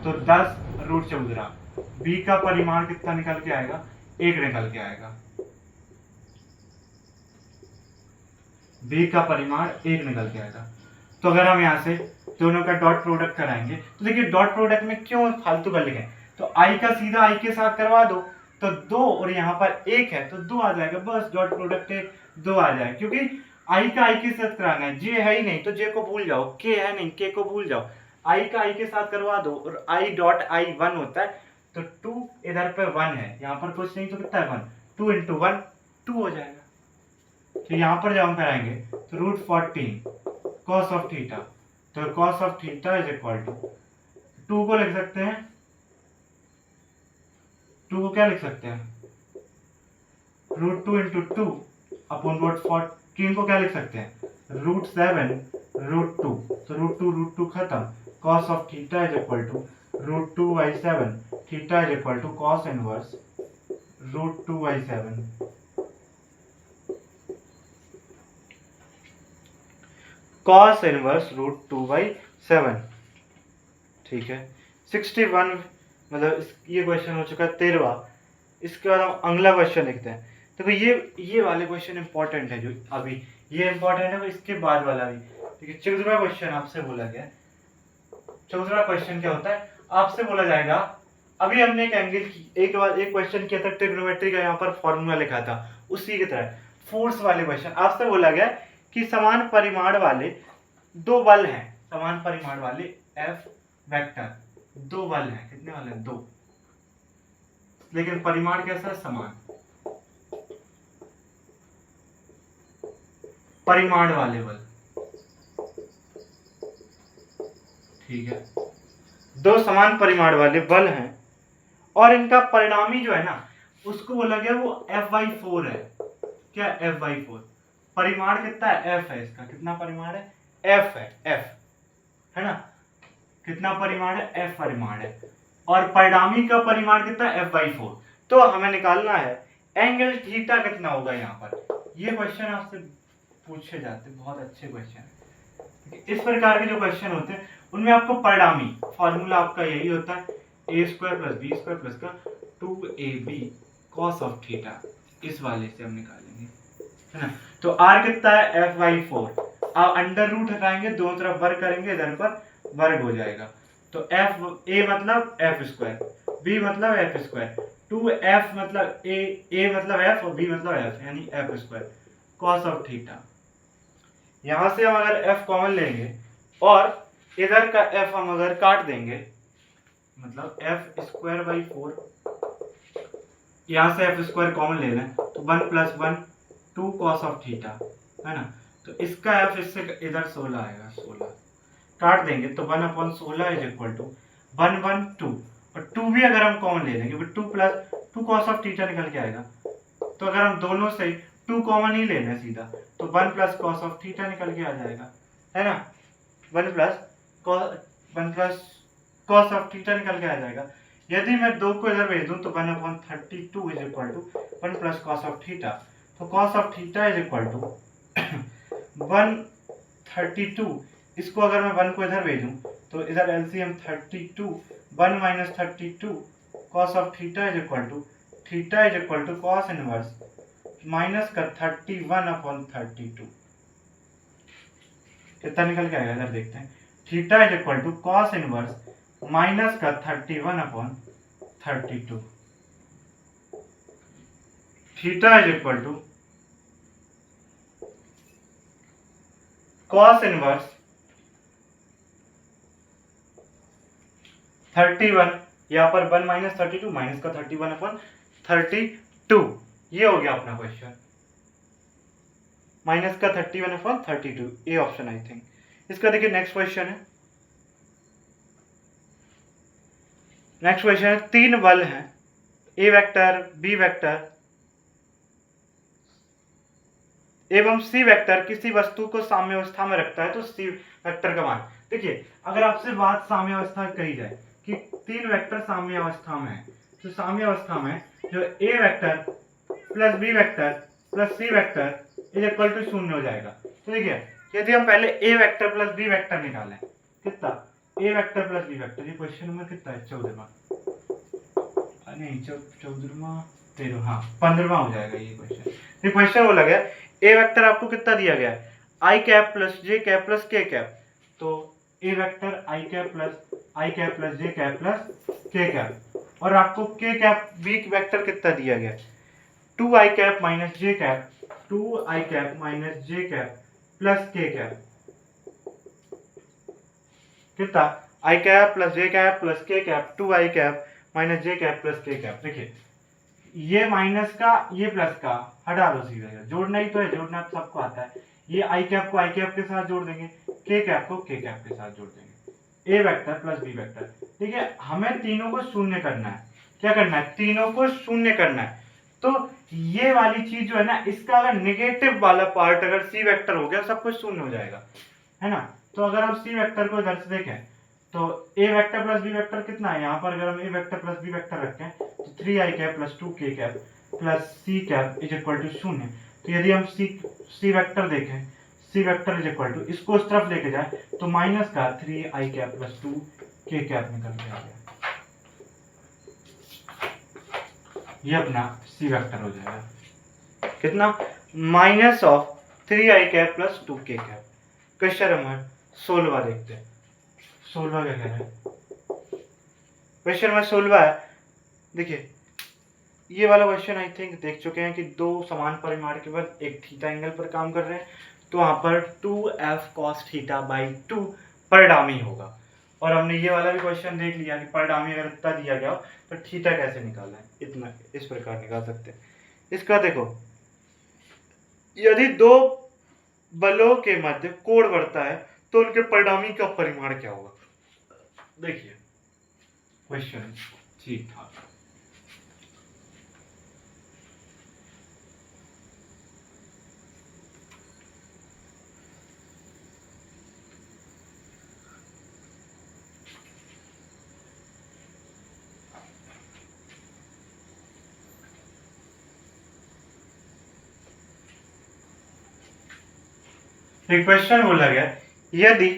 तो 10√14। b का परिमाण कितना निकल के आएगा, 1 निकल के आएगा, b का परिमाण 1 निकल के आएगा। तो अगर हम यहाँ से दोनों का डॉट प्रोडक्ट कराएंगे तो देखिए डॉट प्रोडक्ट में क्यों फालतू कर लिखे, तो आई का सीधा आई के साथ करवा दो तो 2 और यहाँ पर 1 है तो 2 आ जाएगा, बस डॉट प्रोडक्ट 2 आ जाएगा, क्योंकि आई का आई के साथ कराना है, जे है ही नहीं तो जे को भूल जाओ, के है नहीं के को भूल जाओ, आई का आई के साथ करवा दो और आई डॉट आई 1 होता है तो 2 इधर पे 1 है, यहाँ पर कुछ नहीं तो कितना है 1, 2 into 1 2 हो जाएगा। तो यहाँ पर जब हम कराएंगे तो √14 cos ऑफ थीटा, तो cos of theta is equal to 2 को लिख सकते हैं, 2 को क्या लिख सकते हैं √2 into 2 अपॉन √14 को क्या लिख सकते हैं √7 √2, तो √2 खत्म, cos of theta is equal to √2/7, theta is equal to cos inverse √2/7। cos inverse √2/7, ठीक है। 61 मतलब ये क्वेश्चन हो चुका है 13वां। इसके बाद हम अगला क्वेश्चन लिखते हैं। देखो ये वाले क्वेश्चन इंपॉर्टेंट है, जो अभी ये इंपॉर्टेंट है, इसके बाद वाला भी, ठीक है। 14वां क्वेश्चन आपसे बोला गया, 14वां क्वेश्चन क्या होता है, आपसे बोला जाएगा, अभी हमने एक एंगल की एक क्वेश्चन किया था ट्रिग्नोमेट्री का, यहाँ पर फॉर्मूला लिखा था, उसी की तरह फोर्स वाले क्वेश्चन आपसे बोला गया कि समान परिमाण वाले 2 बल हैं, समान परिमाण वाले F वेक्टर 2 बल हैं, कितने वाले हैं 2, लेकिन परिमाण कैसा है समान, परिमाण वाले बल, ठीक है। 2 समान परिमाण वाले बल हैं और इनका परिणामी जो है ना उसको बोला गया वो F/4 है। क्या F/4, परिमाण कितना है F है, इसका कितना परिमाण है F है, F है ना, कितना परिमाण है F परिमाण है, और परिणामी का परिमाण कितना है F/4। तो हमें निकालना है एंगल थीटा कितना होगा यहाँ पर। ये क्वेश्चन आपसे पूछे जाते हैं, बहुत अच्छे क्वेश्चन है। इस प्रकार के जो क्वेश्चन होते हैं उनमें आपको परिणामी फॉर्मूला आपका यही होता है a² + b² + का 2ab cos ऑफ थीटा, इस वाले से हम निकालेंगे, है ना। तो r कितना है F/4, आप अंडर रूट हटाएंगे, दोनों तरफ वर्ग करेंगे, इधर पर वर्ग हो जाएगा, तो a मतलब f², b मतलब f², 2f मतलब a मतलब f और b मतलब f, यानी f² cos ऑफ थीटा। यहां से हम अगर f कॉमन लेंगे और इधर का f हम अगर काट देंगे, मतलब f²/4, यहां से f² कॉमन ले लें तो 1 + 1 2 cos ऑफ थीटा, है ना। तो इसका f इससे इधर 16 आएगा, 16 काट देंगे तो 1/16 इज इक्वल टू 1 1 2, और 2 भी अगर हम कॉमन ले लेंगे 2 + 2 cos ऑफ थीटा निकल के आएगा, तो अगर हम दोनों से 2 कॉमन ही लेना सीधा तो 1 + cos ऑफ थीटा निकल के आ जाएगा, है ना। 1 + cos ऑफ थीटा निकल के आ जाएगा। यदि मैं 2 को इधर भेज दूं तो 1/32 is equal to 1 + cos of theta, तो cos of theta is equal to 132, इसको अगर मैं 1 को इधर भेजूं तो इधर LCM 32, 1 - 32 cos of theta is equal to theta is equal to cos inverse minus का 31/32, कितना निकल के आएगा इधर देखते हैं, theta is equal to cos inverse minus का 31/32, theta is equal to cos inverse 31, यहाँ पर 1 - 32 माइनस का 31/32, ये हो गया अपना क्वेश्चन, माइनस का 31/32, ए ऑप्शन आई थिंक। इसका देखिए नेक्स्ट क्वेश्चन है, नेक्स्ट क्वेश्चन है 3 बल हैं, ए वेक्टर, बी वेक्टर एवं सी वेक्टर किसी वस्तु को साम्यावस्था में रखता है तो सी वेक्टर का मान। देखिए अगर आपसे बात साम्यावस्था कही जाए कि 3 वेक्टर साम्यावस्था में है, तो साम्यावस्था में जो A vector plus B vector plus C vector is equal to 0 हो जाएगा। तो देखिए यदि हम पहले A vector plus B vector निकालें, कितना A vector plus B vector, ये क्वेश्चन नंबर कितना है 14वां, नहीं 14वां 13वां, हाँ 15वां हो जाएगा ये क्वेश्चन। ये क्वेश्चन बोला गया ए वेक्टर आपको कितना दिया गया है i cap plus j cap plus k cap, A vector I cap plus j cap plus k cap, और आपको के कैप बी वेक्टर कितना दिया गया, 2i कैप माइनस जे कैप, 2i कैप माइनस जे कैप प्लस के कैप, कितना आई cap plus j cap plus k cap, 2i cap minus जे cap plus k cap. देखिए ये minus का ये प्लस का हटा दो सीधे, जोड़ना ही तो है, जोड़ना तो सबको आता है। ये आई कैप को आई कैप के साथ जोड़ देंगे, के कैप को के कैप के साथ जोड़ देंगे, ए वेक्टर प्लस बी वेक्टर। ठीक है, हमें तीनों को शून्य करना है। क्या करना है, तीनों को शून्य करना है। तो ये वाली चीज जो है ना, इसका अगर नेगेटिव वाला पार्ट अगर सी वेक्टर हो गया, सब कुछ शून्य हो जाएगा, है ना। तो अगर हम सी वेक्टर को इधर से देखें तो A vector plus B vector कितना है, यहाँ पर अगर हम A vector plus B vector रखें तो 3i cap plus 2k cap plus C cap is equal to 0। तो यदि हम सी वेक्टर देखें, C vector is equal to, इसको उस तरफ लेके जाए तो माइनस का 3i cap plus 2k cap निकल के आ गया, ये अपना सी वेक्टर हो जाएगा। कितना, minus of 3i cap plus 2k cap. Question number 16 देखते हैं। 16 क्या कह रहा है, क्वेश्चन नंबर 16 है। देखिए ये वाला क्वेश्चन आई थिंक देख चुके हैं कि दो समान परिमाण के बाद एक थीटा एंगल पर काम कर रहे हैं, तो वहां पर 2f cos थीटा बाई 2 परिणामी होगा। और हमने ये वाला भी क्वेश्चन देख लिया कि परिणामी अगर इतना दिया गया हो तो थीटा कैसे निकालना है, इतना इस प्रकार निकाल सकते हैं। इसका देखो, यदि दो बलों के मध्य कोण बढ़ता है तो उनके परिणामी का परिमाण क्या होगा। देखिए क्वेश्चन ठीक था। एक क्वेश्चन बोला गया, यदि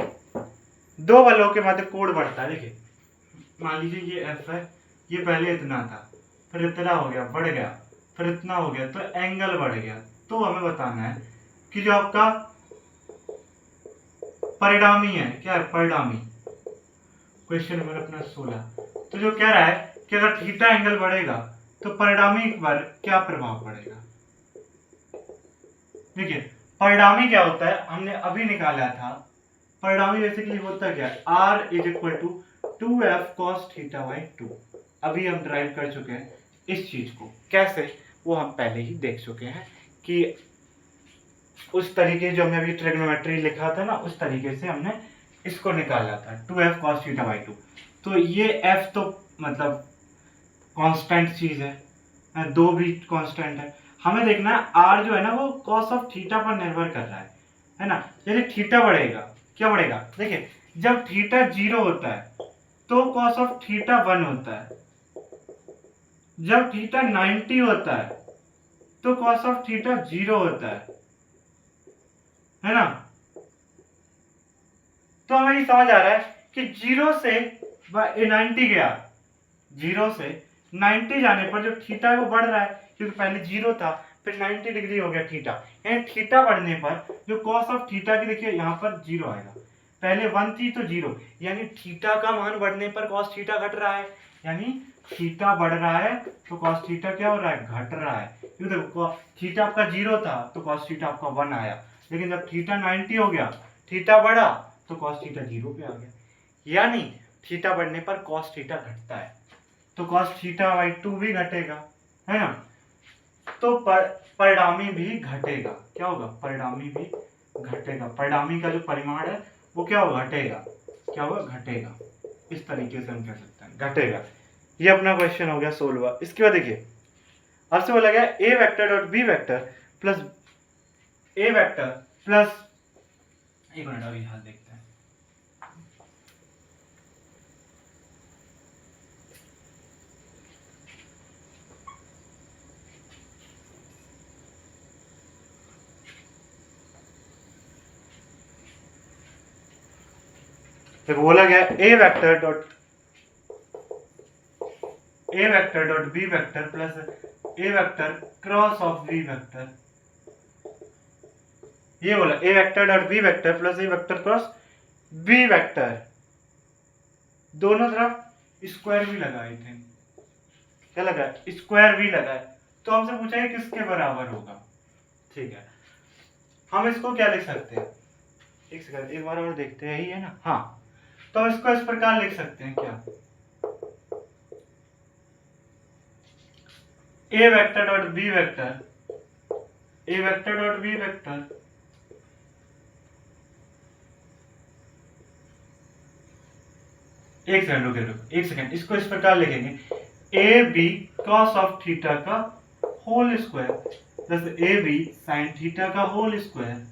दो बलों के मध्य कोण बढ़ता है। देखिए मान लीजिए ये एफ है, ये पहले इतना था, फिर इतना हो गया, बढ़ गया, फिर इतना हो गया, तो एंगल बढ़ गया। तो हमें बताना है कि जो आपका परिणामी है, क्या है परिणामी, क्वेश्चन नंबर अपना 16। तो जो कह रहा है कि अगर थीटा एंगल बढ़ेगा तो परिणामी पर क्या प्रभाव पड़ेगा। देखिए परिणामी क्या होता है, हमने अभी निकाला था। परिणामी बेसिकली होता क्या है, r is equal to 2f cos theta by 2। अभी हम ड्राइव कर चुके हैं इस चीज को, कैसे वो हम पहले ही देख चुके हैं कि उस तरीके जो हमने अभी ट्रिग्नोमेट्री लिखा था ना, उस तरीके से हमने इसको निकाला था 2f cos थीटा बाई 2। तो ये f तो मतलब कांस्टेंट चीज है, दो भी कांस्टेंट है। हमें देखना है r जो है ना वो cos ऑफ थीटा पर निर्भर कर रहा है ना। यदि थीटा बढ़ेगा, क्या बढ़ेगा, देखिए जब थीटा 0 होता है तो cos ऑफ थीटा 1 होता है, जब थीटा 90 होता है तो cos ऑफ थीटा 0 होता है ना। तो हमें ये समझ आ रहा है कि 0 से 90 गया, 0 से 90 जाने पर जो थीटा है वो बढ़ रहा है, क्योंकि पहले 0 था फिर 90 डिग्री हो गया थीटा। यानी थीटा बढ़ने पर जो cos ऑफ थीटा की, देखिए यहाँ पर 0 आएगा, पहले 1 थी तो 0, यानी थीटा का मान बढ़ने पर cos थीटा घट रहा है। यानी थीटा बढ़ रहा है तो cos थीटा क्या हो रहा है, घट रहा है। क्योंकि देखो थीटा आपका 0 था तो cos थीटा आपका 1 आया, लेकिन जब थीटा 90 हो गया, थीटा बढ़ा तो cos थीटा 0 पे आ गया। यानी थीटा बढ़ने पर cos थीटा घटता है, तो cos थीटा बाई 2 भी घटेगा, है ना। तो परिणामी भी घटेगा, क्या होगा, परिणामी भी घटेगा। परिणामी का जो परिमाण है वो क्या होगा, घटेगा, क्या होगा, घटेगा। इस तरीके से हम कह सकते हैं घटेगा। ये अपना क्वेश्चन हो गया 16। इसके बाद देखिए आपसे बोला गया A vector dot B vector plus A vector plus, एक मिनट अभी हाल देखते हैं। तो बोला गया A vector dot B vector plus A vector cross of B vector. ये बोला A vector dot B vector plus A vector cross B vector दोनों तरफ स्क्वायर भी लगाए थे, क्या लगा, स्क्वायर भी लगा है, तो हमसे पूछा है किसके बराबर होगा। ठीक है, हम इसको क्या लिख सकते हैं, एक सेकंड एक बार और देखते हैं, यही है ना, हाँ, तो हम इसको इस प्रकार लिख सकते हैं, क्या, A vector dot B vector, A vector dot B vector एक सेकंड रुके, एक सेकंड, इसको इस प्रकार लिखेंगे, A B cos of theta का whole square plus A B sine theta का होल स्क्वायर,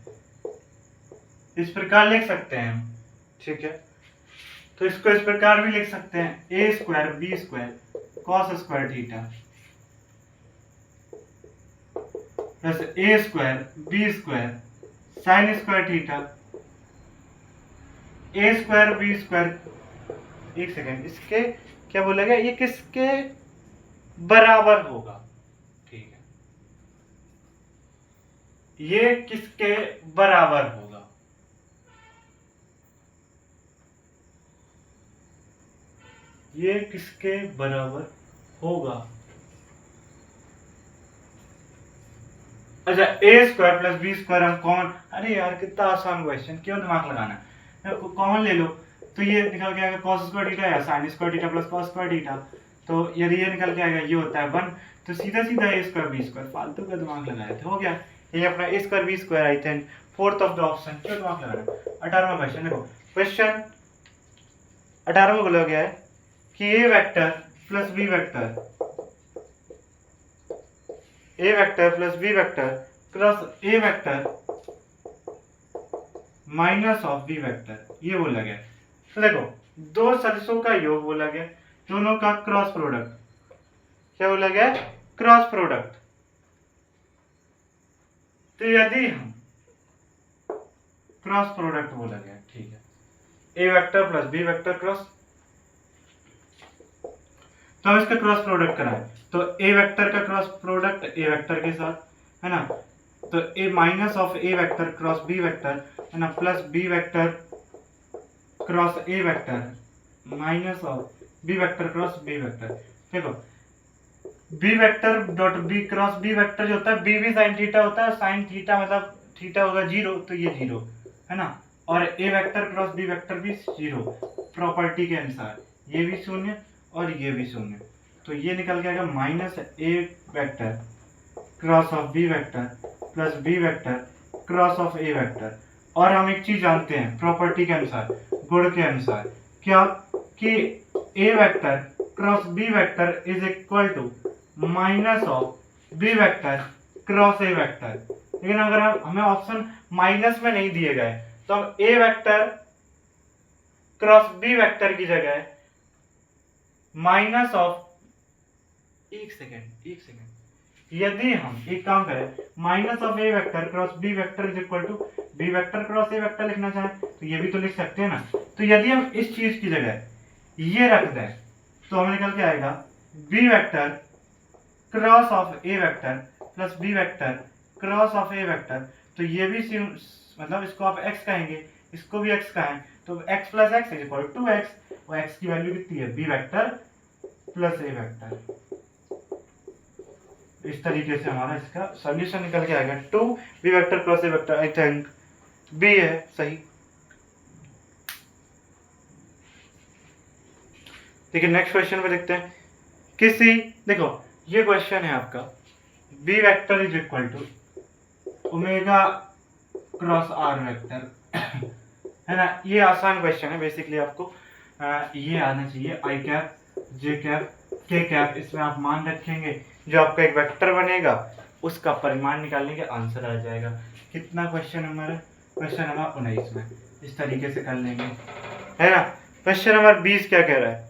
इस प्रकार लिख सकते हैं हम। ठीक है, तो इसको इस प्रकार भी लिख सकते हैं, A square B square cos square theta plus A square B square sine square theta, A square B square, एक सेकेंड, इसके क्या बोला गया, ये किसके बराबर होगा। ठीक है, ये किसके बराबर होगा, ये किसके बराबर होगा। अच्छा, ए स्क्वायर प्लस बी स्क्वायर हम कॉमन, अरे यार कितना आसान क्वेश्चन, क्यों दिमाग लगाना है, कॉमन ले लो, तो ये निकल के आएगा cos स्क्वायर थीटा या sin square theta plus cos square theta, तो यदि ये निकल के आएगा ये होता है 1, तो सीधा सीधा ए स्क्वायर बी स्क्वायर, फालतू का दिमाग लगाया था, हो गया, ये अपना A square B square I think fourth of the option, क्यों दिमाग लगाना। 18वां क्वेश्चन देखो, क्वेश्चन 18 में बोला गया है कि A vector plus B vector, A vector plus B vector cross A vector minus of B vector, ये बोला गया। तो देखो, दो सदिशों का योग बोला गया, दोनों का क्रॉस प्रोडक्ट, क्या बोला गया, क्रॉस प्रोडक्ट। तो यदि हम क्रॉस प्रोडक्ट बोला गया, ठीक है, A vector plus B vector cross, तो हम इसका क्रॉस प्रोडक्ट कराएं, तो ए वेक्टर का क्रॉस प्रोडक्ट ए वेक्टर के साथ है ना, तो A minus of A vector cross B vector है ना, plus B vector cross A vector minus of B vector cross B vector. देखो, B vector dot B cross B vector जो होता है, बी भी साइन थीटा होता है, sine theta मतलब थीटा होगा 0, तो ये 0 है ना, और ए वेक्टर क्रॉस बी वेक्टर भी 0, प्रॉपर्टी के अनुसार ये भी 0 और ये भी 0, तो ये निकल के आएगा minus A vector cross of B vector plus B vector cross of A vector. और हम एक चीज जानते हैं प्रॉपर्टी के अनुसार, गुण के अनुसार, क्या, कि A vector cross B vector is equal to minus of B vector cross A vector. लेकिन अगर हमें ऑप्शन माइनस में नहीं दिए गए, तो हम A vector cross B vector की जगह माइनस ऑफ, एक सेकेंड, यदि हम एक काम करें, minus of A vector cross B vector is equal to B vector cross A vector लिखना चाहें तो ये भी तो लिख सकते हैं ना। तो यदि हम इस चीज की जगह ये रख दें, तो हमें निकल के आएगा B vector cross of A vector plus B vector cross of A vector, तो ये भी मतलब इसको आप x कहेंगे, इसको भी x कहें, तो x plus X is equal to x, और x की वैल्यू कितनी है, B vector plus A vector. इस तरीके से हमारा इसका सॉल्यूशन निकल के आएगा 2 B vector plus A vector, I think B है सही। देखिए नेक्स्ट क्वेश्चन पे देखते हैं, किसी, देखो ये क्वेश्चन है आपका, B vector is equal to omega cross R vector है ना, ये आसान क्वेश्चन है, बेसिकली आपको ये आना चाहिए, आई कैप जे कैप के कैप, इसमें आप मान रखेंगे, जो आपका एक वेक्टर बनेगा उसका परिमाण निकालने के आंसर आ जाएगा। कितना क्वेश्चन हमारा, क्वेश्चन नंबर 19 में इस तरीके से कर लेंगे, है ना। क्वेश्चन नंबर 20 क्या कह रहा है,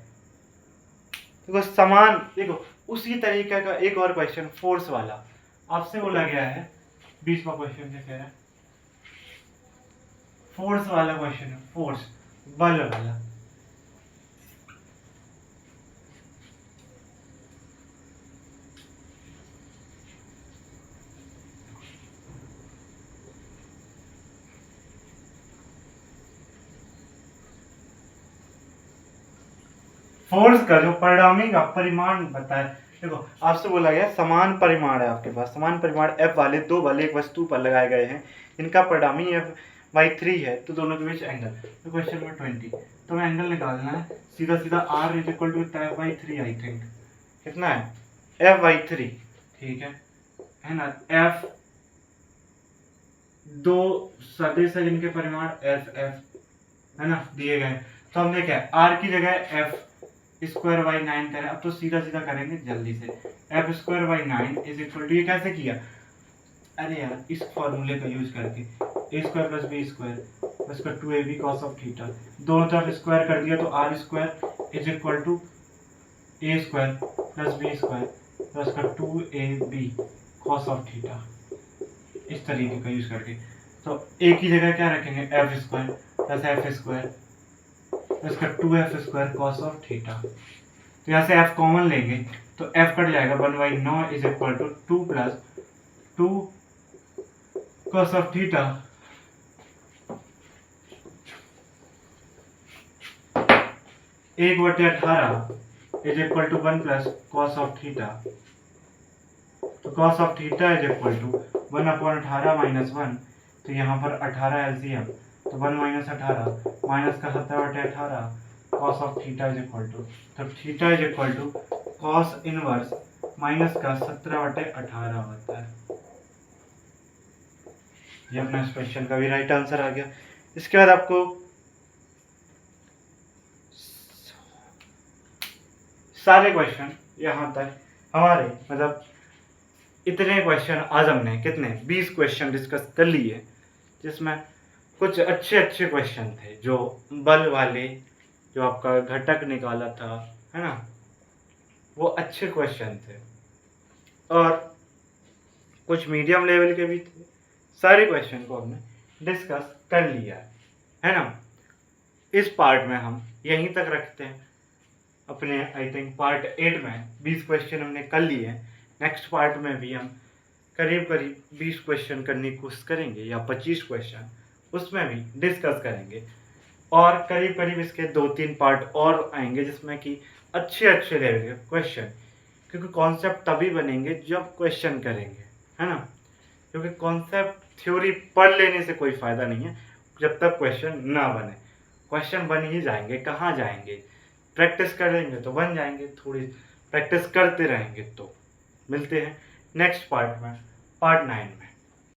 देखो समान, देखो उसी तरीके का एक और क्वेश्चन फोर्स वाला आपसे बोला गया है। 20वां क्वेश्चन क्या कह रहा है, फोर्स वाला क्वेश्चन है, फोर्स बल वाला। फोर्स का जो परिणामी का परिमाण बताए, देखो आपसे बोला गया समान परिमाण है आपके पास, समान परिमाण f वाले दो बल एक वस्तु पर लगाए गए हैं, इनका परिणामी f/3 है, तो दोनों के बीच एंगल। तो क्वेश्चन में 20, तो हमें एंगल निकालना है, सीधा सीधा r is equal to f/3 I think, कितना है f/3, ठीक है ना। f दो सदिश है जिनके परिमाण f है ना दिए गए, तो हमने क्या r की जगह f स्क्वायर बाई 9 करें। अब तो सीधा सीधा करेंगे जल्दी से, f square by 9 is equal to, ये कैसे किया, अरे यार इस फॉर्मूले का यूज करके ए स्क्वायर प्लस बी स्क्वायर उसका 2ab कॉस ऑफ थीटा, दोनों तरफ स्क्वायर कर दिया तो r square is equal to A square plus B square plus का 2ab कॉस ऑफ थीटा, इस तरीके का यूज करके। तो a की जगह क्या रखेंगे f square plus f square plus का 2f square cos of theta. तो यहाँ से f कॉमन लेंगे तो f कट जाएगा, 1/9 is equal to 2 plus 2 cos of theta, एक बटे 18 is equal to 1 plus cos of theta. तो cos of theta is equal to 1/18 minus 1, तो यहाँ पर 18 एलसीएम, तो 1 माइनस 18 माइनस का 70/18 cos of theta is equal to, तो theta is equal to cos inverse minus का 17/18 होता है। ये अपना इस क्वेश्चन का भी राइट आंसर आ गया। इसके बाद आपको सारे क्वेश्चन यहाँ तक हमारे मतलब इतने क्वेश्चन आज हमने कितने 20 क्वेश्चन डिस्कस कर लिए, जिसमें कुछ अच्छे अच्छे क्वेश्चन थे, जो बल वाले जो आपका घटक निकाला था है ना, वो अच्छे क्वेश्चन थे, और कुछ मीडियम लेवल के भी थे। सारे क्वेश्चन को हमने डिस्कस कर लिया है ना। इस पार्ट में हम यहीं तक रखते हैं अपने, आई थिंक पार्ट 8 में 20 क्वेश्चन हमने कर लिए हैं। नेक्स्ट पार्ट में भी हम करीब करीब 20 क्वेश्चन करने की कोशिश करेंगे या 25 क्वेश्चन, उसमें भी डिस्कस करेंगे, और करीब करीब इसके 2-3 पार्ट और आएंगे जिसमें कि अच्छे अच्छे लेवल के क्वेश्चन, क्योंकि कॉन्सेप्ट तभी बनेंगे जब क्वेश्चन करेंगे है ना, क्योंकि कॉन्सेप्ट थ्योरी पढ़ लेने से कोई फ़ायदा नहीं है जब तक क्वेश्चन ना बने। क्वेश्चन बन ही जाएंगे, कहाँ जाएंगे, प्रैक्टिस करेंगे तो बन जाएंगे, थोड़ी प्रैक्टिस करते रहेंगे तो। मिलते हैं नेक्स्ट पार्ट में, पार्ट 9 में।